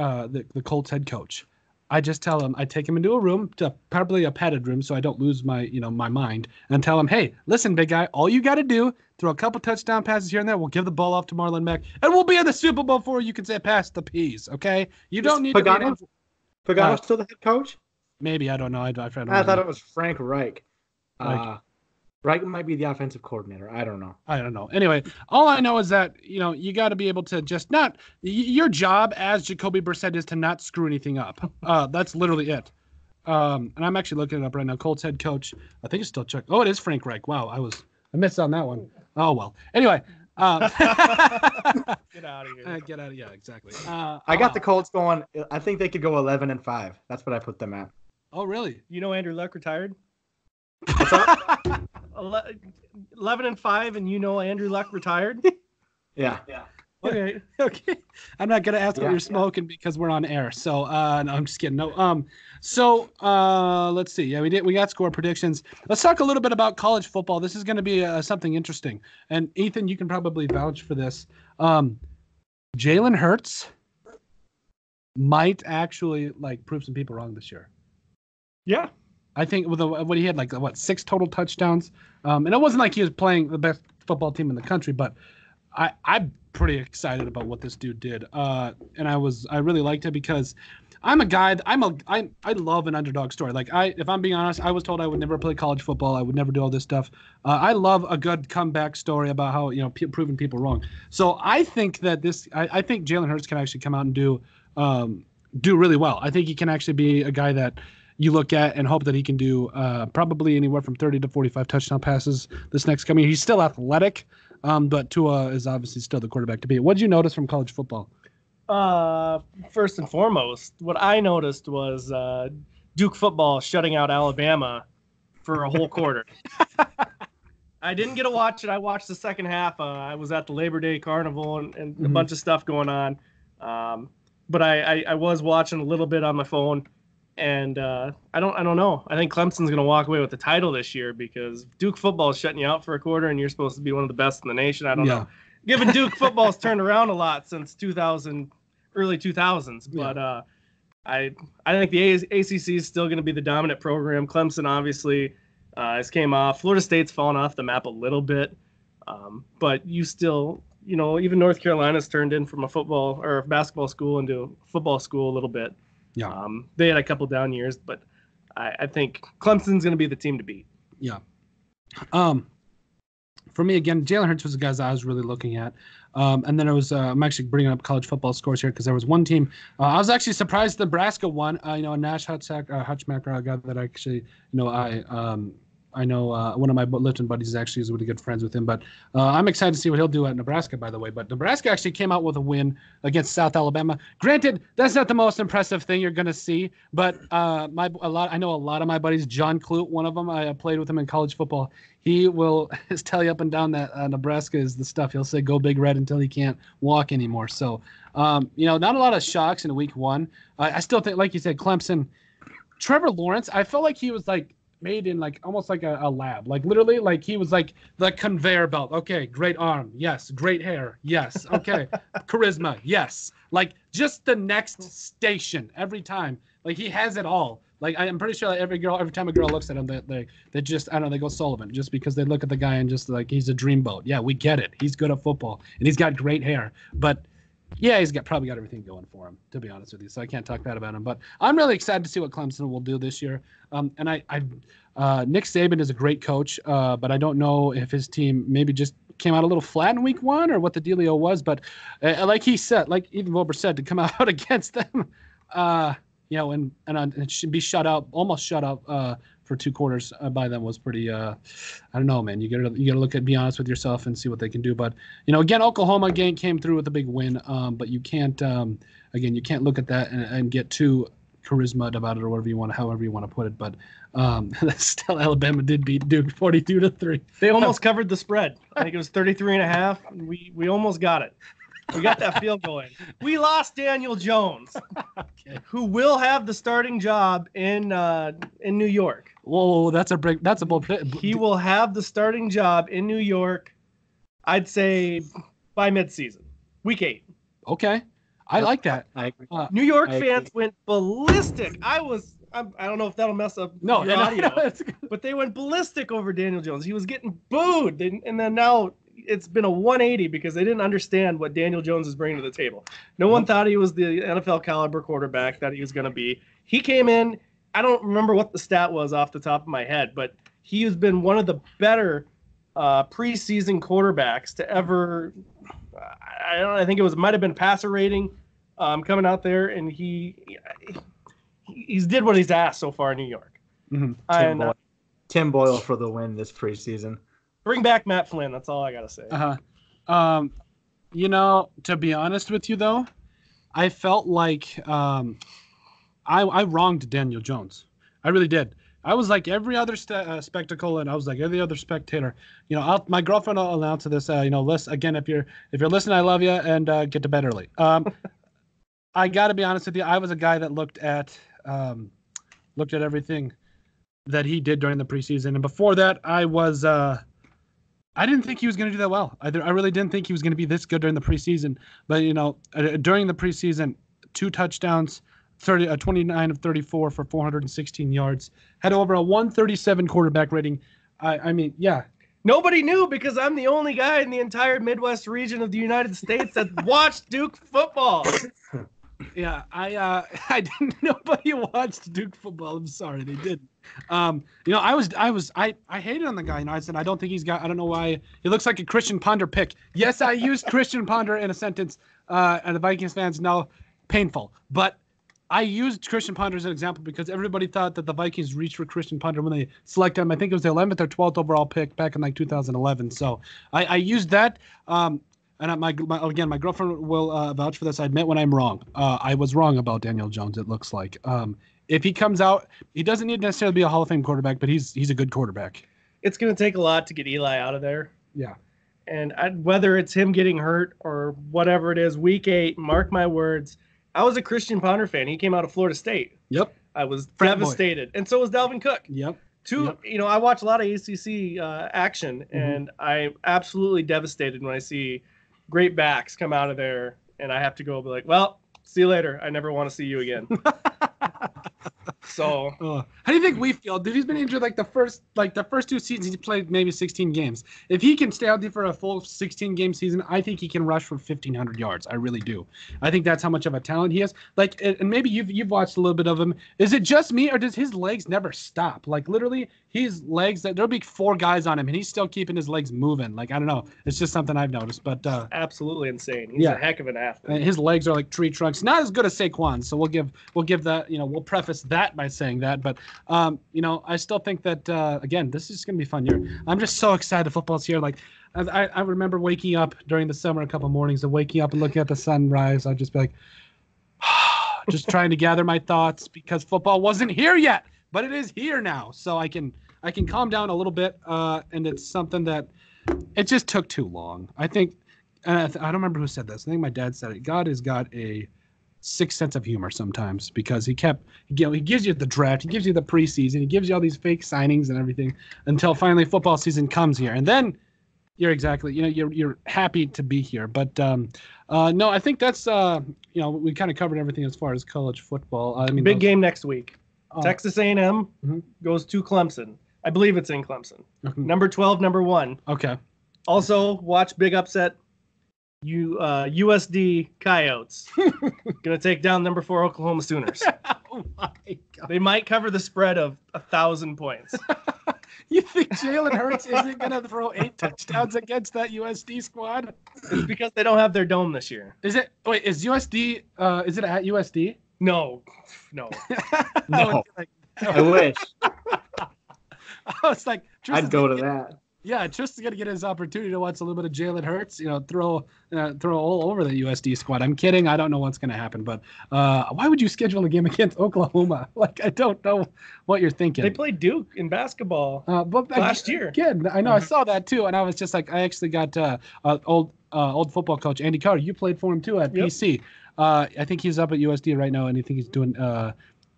Colts head coach, I just tell him, I take him into a room, probably a padded room, so I don't lose my mind, and tell him, "Hey, listen, big guy, all you got to do, throw a couple touchdown passes here and there. We'll give the ball off to Marlon Mack, and we'll be in the Super Bowl before you can say pass the peas." Okay, you don't need Pagano's still the head coach. Maybe, I don't know. I thought it was Frank Reich. Reich might be the offensive coordinator. I don't know. Anyway, all I know is that, you got to be able to just not – your job as Jacoby Brissett is to not screw anything up. That's literally it. And I'm actually looking it up right now. Colts head coach, I think it's still Chuck. Oh, it is Frank Reich. Wow, I missed on that one. Oh, well. Anyway. Get out of here. Get out of – yeah, exactly. I got the Colts going. I think they could go 11-5. That's what I put them at. Oh, really? Andrew Luck retired? What's up? 11-5, and Andrew Luck retired? Yeah. Okay. I'm not gonna ask what you're smoking because we're on air. So no, I'm just kidding. No. Let's see. Yeah, we got score predictions. Let's talk a little bit about college football. This is going to be something interesting. And Ethan, you can probably vouch for this. Jalen Hurts might actually prove some people wrong this year. Yeah. I think with what he had 6 total touchdowns, and it wasn't like he was playing the best football team in the country, but I'm pretty excited about what this dude did, and I really liked it because I'm a guy. I love an underdog story. If I'm being honest, I was told I would never play college football. I would never do all this stuff. I love a good comeback story about how proving people wrong. So I think that I think Jalen Hurts can actually come out and do really well. I think he can actually be a guy that you look at and hope that he can do probably anywhere from 30 to 45 touchdown passes this next coming year. He's still athletic, but Tua is obviously still the quarterback to beat. What did you notice from college football? First and foremost, what I noticed was Duke football shutting out Alabama for a whole quarter. I didn't get to watch it. I watched the second half. I was at the Labor Day Carnival and a bunch of stuff going on. but I was watching a little bit on my phone, and I don't know. I think Clemson's going to walk away with the title this year because Duke football is shutting you out for a quarter, and you're supposed to be one of the best in the nation. I don't know. Given Duke football's turned around a lot since early 2000s, but I think the ACC is still going to be the dominant program. Clemson obviously has came off. Florida State's fallen off the map a little bit, but you still, even North Carolina's turned in from a football or a basketball school into a football school a little bit. Yeah. They had a couple down years, but I think Clemson's going to be the team to beat. Yeah. For me, again, Jalen Hurts was the guys I was really looking at. And then I'm actually bringing up college football scores here because there was one team. I was actually surprised Nebraska won. Nash Hutchmacher, a guy that actually, I know one of my Lifton buddies is actually really good friends with him. But I'm excited to see what he'll do at Nebraska, by the way. But Nebraska actually came out with a win against South Alabama. Granted, that's not the most impressive thing you're going to see. But I know a lot of my buddies, John Clute, one of them, I played with him in college football. He will tell you up and down that Nebraska is the stuff. He'll say, go Big Red until he can't walk anymore. So, not a lot of shocks in week one. I still think, like you said, Clemson, Trevor Lawrence, I felt like he was made in almost like a lab, literally he was like the conveyor belt. Okay, great arm, yes. Great hair, yes. Okay, charisma, yes. Just the next station every time. He has it all. I'm pretty sure every time a girl looks at him, they just, I don't know, they go Sullivan just because they look at the guy and just he's a dreamboat. Yeah, we get it. He's good at football and he's got great hair, but yeah, he's probably got everything going for him, to be honest with you. So I can't talk bad about him, but I'm really excited to see what Clemson will do this year. And Nick Saban is a great coach, but I don't know if his team maybe just came out a little flat in week one or what the dealio was. But like he said, like even Vobr said, to come out against them, and should be almost shut out for 2 quarters by them was pretty. I don't know, man. You gotta be honest with yourself and see what they can do. But again, Oklahoma came through with a big win. But you can't you can't look at that and get too charisma about it or however you want to put it. But still, Alabama did beat Duke 42-3. They almost covered the spread. I think it was 33.5. We almost got it. We got that field going. We lost Daniel Jones, who will have the starting job in New York. Whoa, that's a bold. He will have the starting job in New York, I'd say, by midseason, week 8. Okay, I like that. New York fans went ballistic. I don't know if that'll mess up your audio, but they went ballistic over Daniel Jones. He was getting booed, and then now it's been a 180 because they didn't understand what Daniel Jones is bringing to the table. No one thought he was the NFL caliber quarterback that he was going to be. He came in, I don't remember what the stat was off the top of my head, but he has been one of the better preseason quarterbacks to ever. I think it might have been passer rating coming out there, and he's did what he's asked so far in New York. Mm-hmm. Tim Boyle for the win this preseason. Bring back Matt Flynn. That's all I got to say. To be honest with you, though, I felt like I wronged Daniel Jones. I really did. I was like every other spectacle, and I was like every other spectator. My girlfriend will announce this. Again, if you're listening, I love you, and get to bed early. I got to be honest with you. I was a guy that looked at everything that he did during the preseason, and before that, I didn't think he was going to do that well. I really didn't think he was going to be this good during the preseason. But, during the preseason, 2 touchdowns, 29 of 34 for 416 yards, had over a 137 quarterback rating. I mean, yeah. Nobody knew because I'm the only guy in the entire Midwest region of the United States that watched Duke football. Yeah, I didn't. Nobody watched Duke football. I'm sorry, they didn't. I hated on the guy. I said I don't think he's got. I don't know why he looks like a Christian Ponder pick. Yes, I used Christian Ponder in a sentence, and the Vikings fans know painful. But I used Christian Ponder as an example because everybody thought that the Vikings reached for Christian Ponder when they selected him. I think it was the 11th or 12th overall pick back in 2011. So I used that. And my girlfriend will vouch for this. I admit when I'm wrong. I was wrong about Daniel Jones, it looks like. If he comes out, he doesn't need to necessarily be a Hall of Fame quarterback, but he's a good quarterback. It's going to take a lot to get Eli out of there. Yeah. And whether it's him getting hurt or whatever it is, week 8, mark my words, I was a Christian Ponder fan. He came out of Florida State. Yep. I was Frat devastated. And so was Dalvin Cook. Yep. I watch a lot of ACC action, and I'm absolutely devastated when I see great backs come out of there, and I have to go be like, well, see you later. I never want to see you again. So how do you think we feel? Dude, he's been injured like the first 2 seasons he played maybe 16 games. If he can stay healthy for a full 16-game season, I think he can rush for 1,500 yards. I really do. I think that's how much of a talent he is. Like, and maybe you've watched a little bit of him. Is it just me, or does his legs never stop? Like, literally, his legs, there'll be 4 guys on him, and he's still keeping his legs moving. Like, I don't know. It's just something I've noticed. But absolutely insane. He's a heck of an athlete. His legs are like tree trunks. Not as good as Saquon, so we'll give that. We'll preface that by saying that. But I still think that again, this is gonna be a fun year. I'm just so excited football's here. Like, I remember waking up during the summer a couple mornings and waking up and looking at the sunrise. I'd just be like, just trying to gather my thoughts because football wasn't here yet, but it is here now. So I can calm down a little bit. And it's something that it just took too long. I think, I don't remember who said this. I think my dad said it. God has got a sixth sense of humor sometimes because he gives you the draft, he gives you the preseason, he gives you all these fake signings and everything until finally football season comes here, and then you're happy to be here. But no, I think that's we kind of covered everything as far as college football. I mean, big game next week. Texas A&M goes to Clemson. I believe it's in Clemson. Number 12, number 1. Okay. Also, watch big upset. USD Coyotes gonna take down number 4 Oklahoma Sooners. Oh my God. They might cover the spread of 1,000 points. You think Jalen Hurts isn't gonna throw 8 touchdowns against that USD squad? It's because they don't have their dome this year. Is it? Wait, is USD? Is it at USD? No. No. I wish. I was like, I'd go to that. Yeah, Tristan's gonna get his opportunity to watch a little bit of Jalen Hurts, throw all over the USD squad. I'm kidding. I don't know what's gonna happen, but why would you schedule a game against Oklahoma? Like, I don't know what you're thinking. They played Duke in basketball last year. Again, I know I saw that too, and I was just like, I actually got old football coach Andy Carter. You played for him too at PC. I think he's up at USD right now, and I think he's doing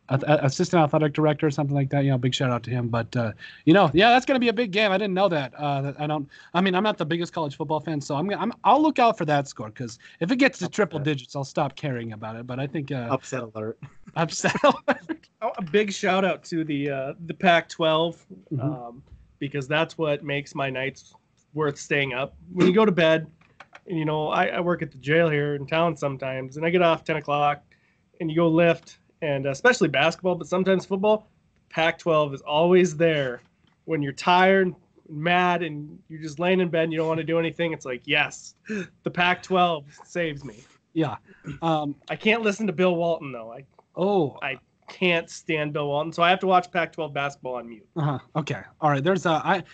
assistant athletic director or something like that. Big shout out to him. But that's gonna be a big game. I didn't know that. I'm not the biggest college football fan, so I'll look out for that score, because if it gets to triple digits, I'll stop caring about it. But I think upset alert. Upset alert. A big shout out to the Pac-12 because that's what makes my nights worth staying up. When you go to bed, and I work at the jail here in town sometimes, and I get off 10 o'clock, and you go lift. And especially basketball, but sometimes football, Pac-12 is always there when you're tired, mad, and you're just laying in bed and you don't want to do anything. It's like, yes, the Pac-12 saves me. Yeah. I can't listen to Bill Walton, though. I can't stand Bill Walton, so I have to watch Pac-12 basketball on mute. Okay. All right. There's a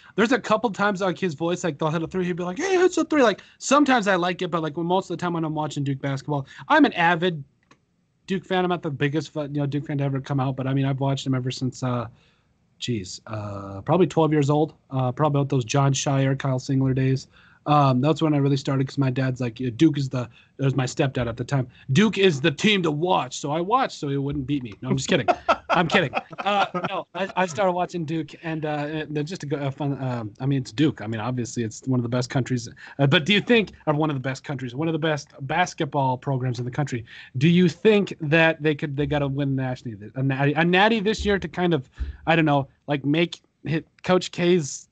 couple times like his voice, like they'll hit a 3, he'd be like, hey, it's a 3. Like, sometimes I like it, but like most of the time when I'm watching Duke basketball, I'm an avid Duke fan. I'm not the biggest Duke fan to ever come out, but I mean, I've watched him ever since probably 12 years old, probably about those John Shire, Kyle Singler days. That's when I really started, because my dad's like, Duke is it was my stepdad at the time. Duke is the team to watch. So I watched so he wouldn't beat me. No, I'm just kidding. I'm kidding. No, I started watching Duke, and they're just a fun. It's Duke. Obviously it's one of the best countries. But do you think, or one of the best countries, one of the best basketball programs in the country? Do you think that they got to win nationally, a natty this year to kind of, I don't know, like make Coach K's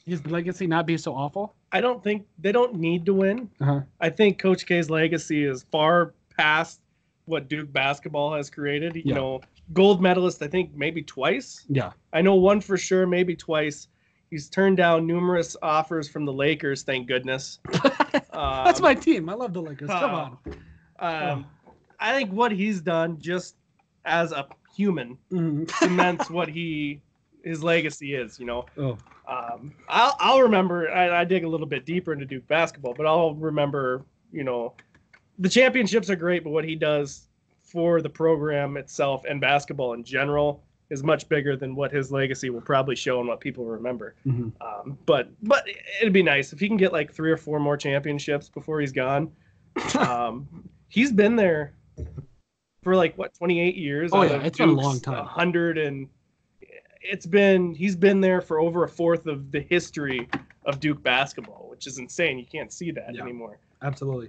his legacy not be so awful? I don't think they don't need to win. I think Coach K's legacy is far past what Duke basketball has created. Gold medalist, I think maybe twice. Yeah. I know one for sure, maybe twice. He's turned down numerous offers from the Lakers, thank goodness. That's my team. I love the Lakers. Come on. I think what he's done just as a human cements what his legacy is, I'll remember, I dig a little bit deeper into Duke basketball, but I'll remember, the championships are great, but what he does for the program itself and basketball in general is much bigger than what his legacy will probably show and what people remember. But it'd be nice if he can get like 3 or 4 more championships before he's gone. he's been there for like what 28 years. Oh yeah, it's been a long time. 100 and he's been there for over a fourth of the history of Duke basketball, which is insane. You can't see that anymore. Absolutely.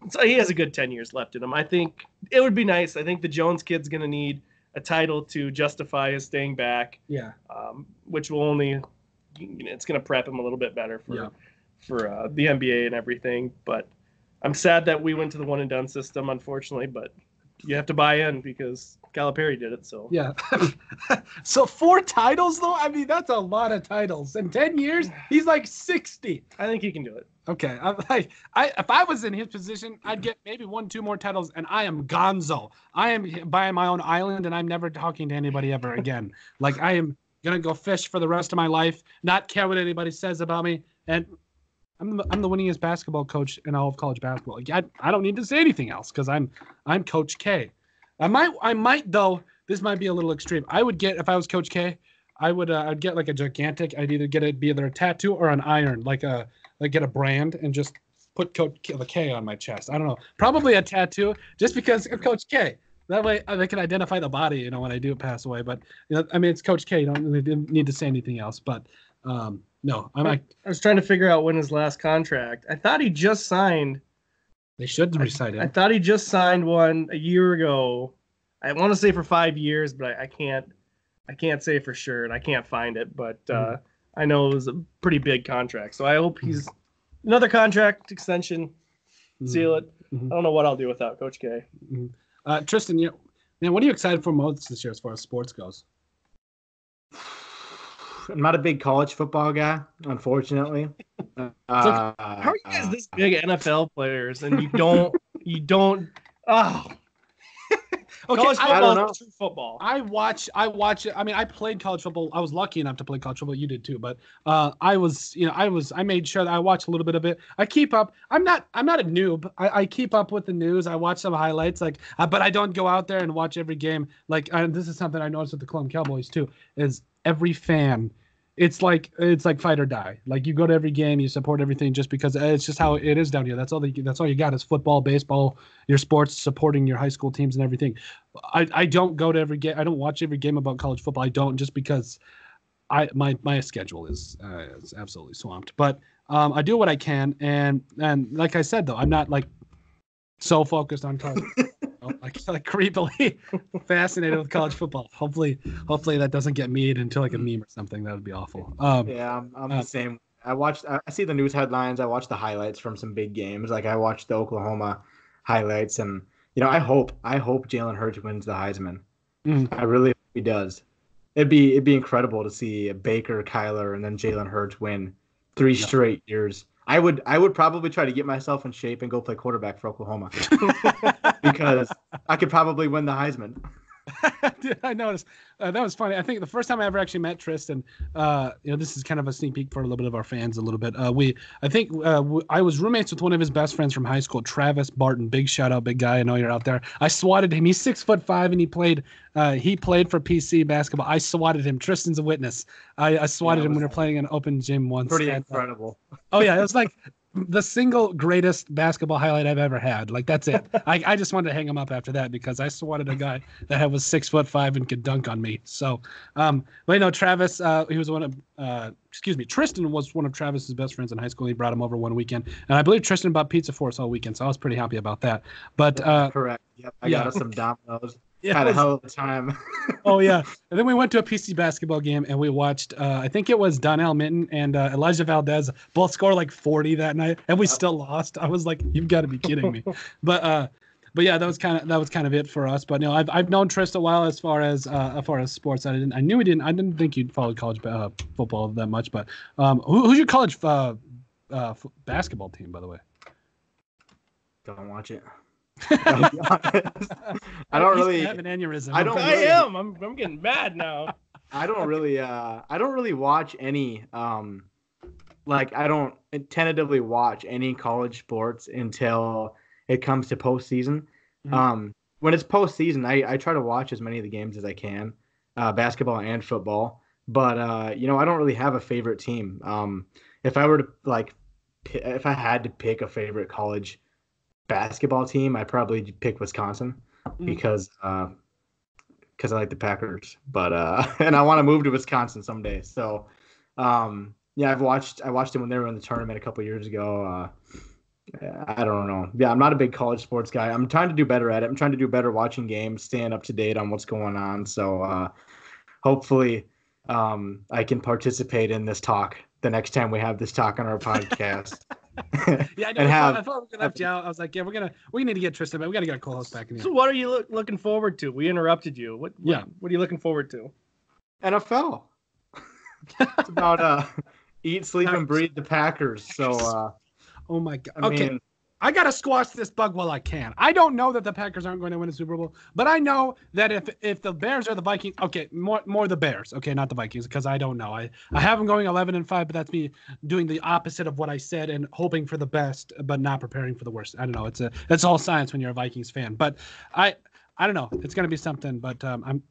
So he has a good 10 years left in him. I think it would be nice. I think the Jones kid's going to need a title to justify his staying back. Yeah. Which will only, it's going to prep him a little bit better for the NBA and everything. But I'm sad that we went to the one and done system, unfortunately. But you have to buy in because Calipari did it. So yeah. So 4 titles though. I mean, that's a lot of titles. In 10 years, he's like 60. I think he can do it. Okay, if I was in his position, I'd get maybe 1-2 more titles, and I am gonzo. I am by my own island, and I'm never talking to anybody ever again. Like, I am gonna go fish for the rest of my life, not care what anybody says about me, and I'm the winningest basketball coach in all of college basketball. Like, I don't need to say anything else because I'm Coach K. I might though. This might be a little extreme. I would get if I was Coach K. I'd get like a gigantic. I'd either get it be either a tattoo or an iron, like get a brand and just put the K on my chest. I don't know. Probably a tattoo just because of Coach K. That way they can identify the body, when I do pass away. But, I mean, it's Coach K. You don't really need to say anything else. But, no. I was trying to figure out when his last contract. I thought he just signed. They should recite it. I thought he just signed one a year ago. I want to say for 5 years, but I can't say for sure, and I can't find it. But I know it was a pretty big contract. So I hope he's another contract extension. Seal it. I don't know what I'll do without Coach K. Tristin, man, what are you excited for most this year as far as sports goes? I'm not a big college football guy, unfortunately. How are you guys this big NFL players and you don't? Oh. Okay, college football is true football. I watch it. I mean, I played college football. I was lucky enough to play college football. You did too, but I made sure that I watched a little bit of it. I keep up. I'm not a noob. I keep up with the news. I watch some highlights, but I don't go out there and watch every game. This is something I noticed with the Colome Cowboys too. Is every fan. It's like fight or die. Like, you go to every game, you support everything just because it's just how it is down here. That's all you got is football, baseball, your sports, supporting your high school teams and everything. I don't go to every game. I don't watch every game about college football. I don't, just because my schedule is absolutely swamped. But I do what I can, and like I said though, I'm not like so focused on college. like creepily fascinated with college football. Hopefully that doesn't get made into like a meme or something. That would be awful. Yeah, I'm the same. I see the news headlines. I watch the highlights from some big games. Like, I watched the Oklahoma highlights, and I hope Jalen Hurts wins the Heisman. I really hope he does. It'd be incredible to see Baker, Kyler, and then Jalen Hurts win 3 straight years. I would probably try to get myself in shape and go play quarterback for Oklahoma because I could probably win the Heisman. Dude, I noticed that was funny. I think the first time I ever actually met Tristin, this is kind of a sneak peek for a little bit of our fans. A little bit. I was roommates with one of his best friends from high school, Travis Barton. Big shout out, big guy. I know you're out there. I swatted him. He's 6'5" and he played for PC basketball. I swatted him. Tristan's a witness. I swatted him when we were playing an open gym once. Pretty incredible. Oh yeah, it was like the single greatest basketball highlight I've ever had. Like, that's it. I just wanted to hang him up after that because I swatted a guy that was 6'5" and could dunk on me. So, but Travis, he was Tristin was one of Travis's best friends in high school. He brought him over one weekend, and I believe Tristin bought pizza for us all weekend. So I was pretty happy about that. But correct. Yep, I got us some Domino's. Yeah, had a hell of a time. Oh yeah, and then we went to a PC basketball game and we watched. I think it was Donnell Minton and Elijah Valdez both scored like 40 that night, and we still lost. I was like, "You've got to be kidding me!" But yeah, that was kind of it for us. But I've known Trist a while as far as sports. I didn't think you'd follow college football that much. But who's your college basketball team, by the way? Don't watch it. I don't really have an aneurysm. I'm getting mad now. I don't really watch any I don't tentatively watch any college sports until it comes to postseason. When it's postseason, I try to watch as many of the games as I can, basketball and football. But I don't really have a favorite team. If I were to if I had to pick a favorite college basketball team, I probably pick Wisconsin because I like the Packers. But and I want to move to Wisconsin someday. So yeah, I watched them when they were in the tournament a couple years ago. I don't know. Yeah, I'm not a big college sports guy. I'm trying to do better at it. I'm trying to do better watching games, staying up to date on what's going on. So hopefully I can participate in this talk the next time we have this talk on our podcast. Yeah, I thought we were gonna have you out. I was like, yeah, we need to get Tristin, but we got to get a co-host back in here. So what are you looking forward to? We interrupted you. What are you looking forward to? NFL. It's about eat, sleep, and breathe the Packers. So oh my God. I mean, I got to squash this bug while I can. I don't know that the Packers aren't going to win a Super Bowl, but I know that if the Bears or the Vikings, okay, more the Bears, okay, not the Vikings, because I don't know. I have them going 11-5, but that's me doing the opposite of what I said and hoping for the best, but not preparing for the worst. I don't know. It's all science when you're a Vikings fan, but I don't know. It's going to be something, but I'm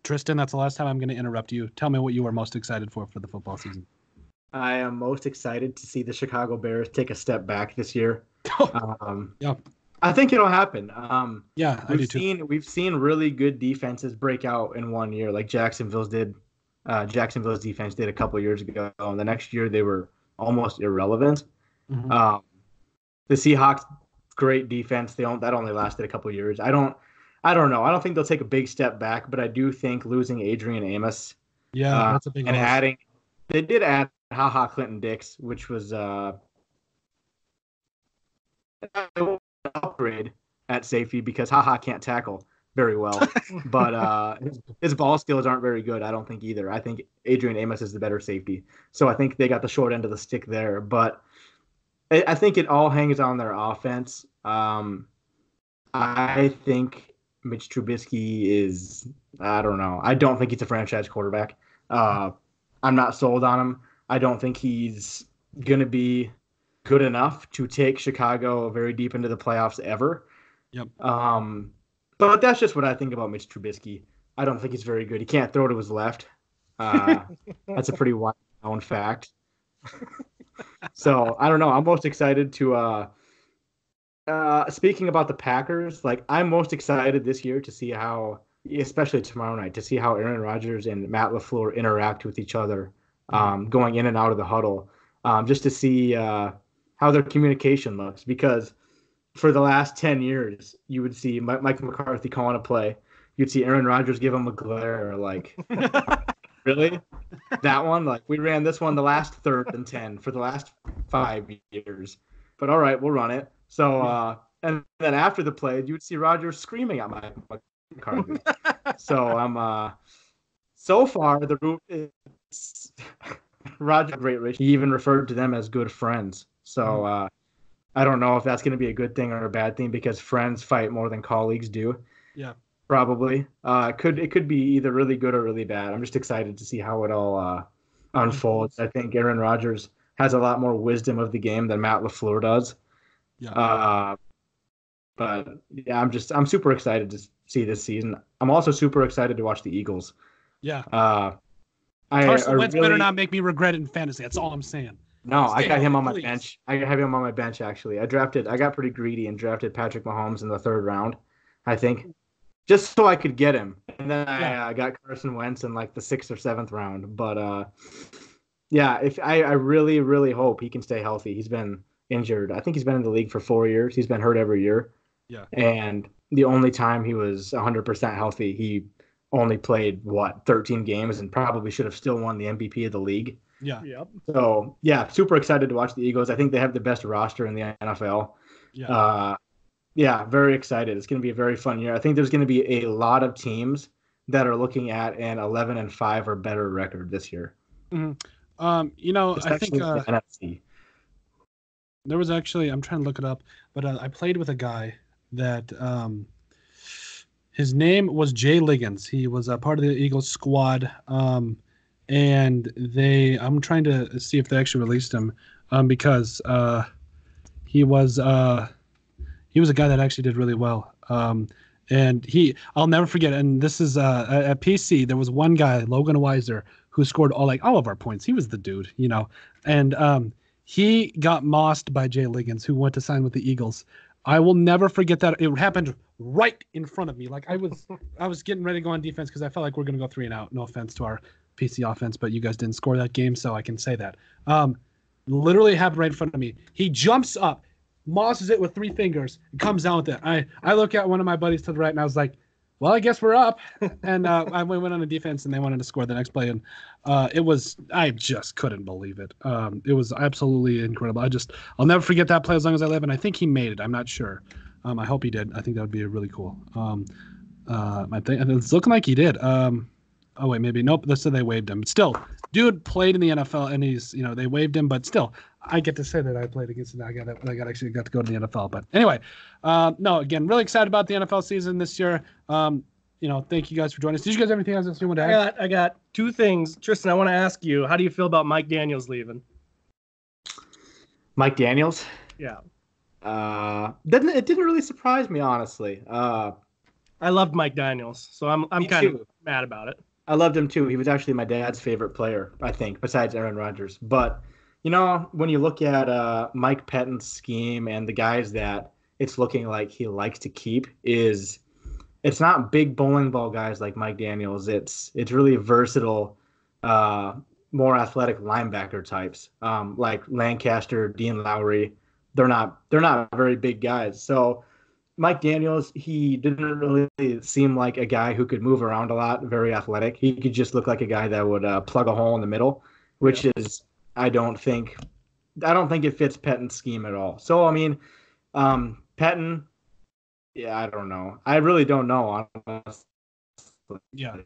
Tristin. That's the last time I'm going to interrupt you. Tell me what you are most excited for the football season. I am most excited to see the Chicago Bears take a step back this year. Yeah, I think it'll happen. Yeah, I do too. We've seen really good defenses break out in one year, like Jacksonville's did. Jacksonville's defense did a couple years ago. And the next year they were almost irrelevant. Mm-hmm. The Seahawks, great defense. That only lasted a couple years. I don't know. I don't think they'll take a big step back, but I do think losing Adrian Amos. Yeah, that's a big and loss. They did add Clinton Dix, which was an upgrade at safety because can't tackle very well, but his ball skills aren't very good. I don't think either. I think Adrian Amos is the better safety, so I think they got the short end of the stick there. But I think it all hangs on their offense. I think Mitch Trubisky is. I don't know. I don't think he's a franchise quarterback. I'm not sold on him. I don't think he's gonna be good enough to take Chicago very deep into the playoffs ever. Yep. But that's just what I think about Mitch Trubisky. I don't think he's very good. He can't throw to his left. That's a pretty well-known fact. So I don't know. I'm most excited to. Speaking about the Packers, like I'm most excited this year to see how, especially tomorrow night, to see how Aaron Rodgers and Matt LaFleur interact with each other, going in and out of the huddle, just to see how their communication looks. Because for the last 10 years, you would see Mike McCarthy calling a play. You'd see Aaron Rodgers give him a glare, like, really? That one? Like, we ran this one the last 3rd and 10 for the last 5 years. But all right, we'll run it. So, and then after the play, you would see Rodgers screaming at Mike McCarthy. So, so far, the route is Rodgers, great ratio. He even referred to them as good friends. So, I don't know if that's going to be a good thing or a bad thing because friends fight more than colleagues do. Yeah, probably. It could be either really good or really bad. I'm just excited to see how it all unfolds. I think Aaron Rodgers has a lot more wisdom of the game than Matt LaFleur does. Yeah. But yeah, I'm super excited to see this season. I'm also super excited to watch the Eagles. Yeah. Carson Wentz better not make me regret it in fantasy. That's all I'm saying. No, I got him on my bench. I have him on my bench, actually. I got pretty greedy and drafted Patrick Mahomes in the 3rd round, I think, just so I could get him. And then I got Carson Wentz in like the 6th or 7th round. But yeah, I really, really hope he can stay healthy. He's been injured. I think he's been in the league for 4 years. He's been hurt every year. Yeah. And the only time he was 100% healthy, he only played 13 games and probably should have still won the MVP of the league. Yeah. Yep. So yeah, super excited to watch the Eagles. I think they have the best roster in the NFL. Yeah. Yeah, very excited. It's going to be a very fun year. I think there's going to be a lot of teams that are looking at an 11-5 or better record this year. Mm-hmm. I think the NFC. There was actually, I'm trying to look it up, but I played with a guy that his name was Jay Liggins. He was a part of the Eagles squad. And I'm trying to see if they actually released him because he was a guy that actually did really well. And I'll never forget. And this is at PC. There was one guy, Logan Weiser, who scored all of our points. He was the dude, and he got mossed by Jay Liggins, who went to sign with the Eagles. I will never forget that. It happened right in front of me. Like I was getting ready to go on defense because I felt like we're going to go 3 and out. No offense to our PC offense, but you guys didn't score that game, so I can say that. Literally happened right in front of me. He jumps up, mosses it with 3 fingers, and comes down with it. I look at one of my buddies to the right, and I was like, well, I guess we're up. And I went on the defense, and they wanted to score the next play. And I just couldn't believe it. It was absolutely incredible. I'll never forget that play as long as I live. And I think he made it. I'm not sure. I hope he did. I think that would be really cool. I think it's looking like he did. Oh wait, maybe nope. They said they waived him. Still, dude played in the NFL, and he's they waived him, but still, I get to say that I played against him. I actually got to go to the NFL. But anyway, no, again, really excited about the NFL season this year. Thank you guys for joining us. Did you guys have anything else you want to add? I got 2 things, Tristan. I want to ask you, how do you feel about Mike Daniels leaving? Mike Daniels? Yeah. It didn't really surprise me, honestly. I loved Mike Daniels, so I'm kind of mad about it. I loved him too. He was actually my dad's favorite player, I think, besides Aaron Rodgers. But when you look at Mike Pettine's scheme and the guys that it's looking like he likes to keep, it's not big bowling ball guys like Mike Daniels. It's really versatile, more athletic linebacker types, like Lancaster, Dean Lowry. They're not very big guys. So Mike Daniels, he didn't really seem like a guy who could move around a lot, very athletic. He could just look like a guy that would plug a hole in the middle, which is I don't think it fits Pettine's scheme at all. So I mean, Pettine. Yeah, I don't know. I really don't know, honestly. Yeah.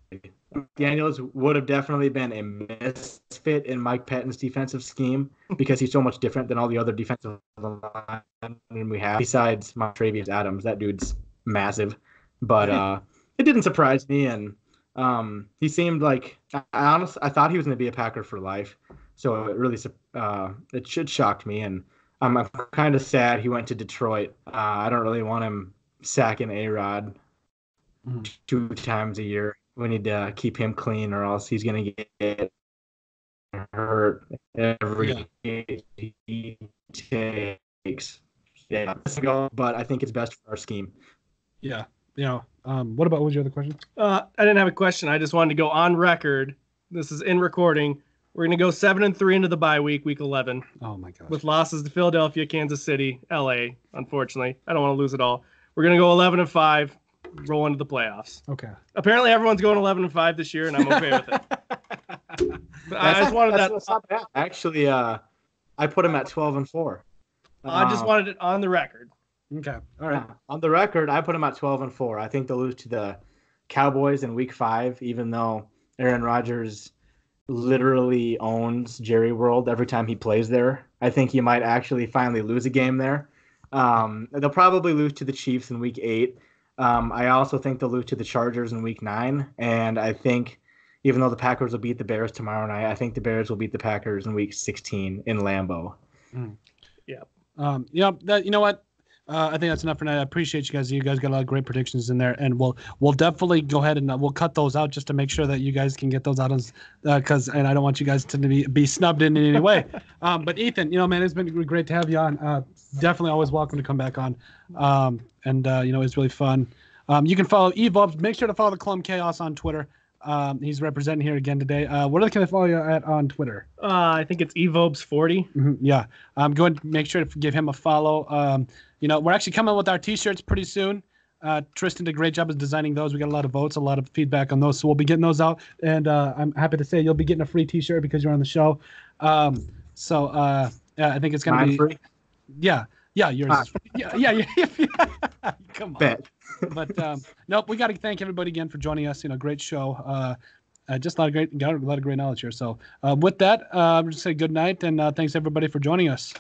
Daniels would have definitely been a misfit in Mike Pettine's defensive scheme because he's so much different than all the other defensive linemen we have. Besides Montravius Adams, that dude's massive. But it didn't surprise me, and he seemed like I thought he was going to be a Packer for life. So it really shocked me, and I'm kind of sad he went to Detroit. I don't really want him sacking A-Rod 2 times a year. We need to keep him clean, or else he's going to get hurt every he takes. Yeah, but I think it's best for our scheme. Yeah. What was your other question? I didn't have a question. I just wanted to go on record. This is in recording. We're going to go 7-3 into the bye week 11. Oh my gosh. With losses to Philadelphia, Kansas City, LA, unfortunately. I don't want to lose it all. We're going to go 11-5, roll into the playoffs. Okay. Apparently everyone's going 11-5 this year, and I'm okay with it. But I just wanted that. That's not bad. Actually, I put him at 12-4. I just wanted it on the record. Okay. All right. On the record, I put him at 12-4. I think they'll lose to the Cowboys in Week 5, even though Aaron Rodgers literally owns Jerry World every time he plays there. I think he might actually finally lose a game there. They'll probably lose to the Chiefs in Week 8. I also think they'll lose to the Chargers in Week 9. And I think even though the Packers will beat the Bears tomorrow night, I think the Bears will beat the Packers in Week 16 in Lambeau. Yeah. You know what? I think that's enough for now. I appreciate you guys. You guys got a lot of great predictions in there, and we'll definitely go ahead and we'll cut those out just to make sure that you guys can get those out, and I don't want you guys to be snubbed in any way. But Ethan, man, it's been great to have you on. Definitely always welcome to come back on. It's really fun. You can follow Vobr. Make sure to follow the Colome Chaos on Twitter. He's representing here again today. What can I follow you at on Twitter? I think it's Evobs40. Mm-hmm, yeah. Go ahead and make sure to give him a follow. We're actually coming with our T-shirts pretty soon. Tristan did a great job of designing those. We got a lot of votes, a lot of feedback on those, so we'll be getting those out. And I'm happy to say you'll be getting a free T-shirt because you're on the show. I think it's going to be free. Yeah, yours. Is free. Yeah. Come on. Bet. But nope, we got to thank everybody again for joining us. Great show. Just got a lot of great knowledge here. So with that, I'm just say good night and thanks everybody for joining us.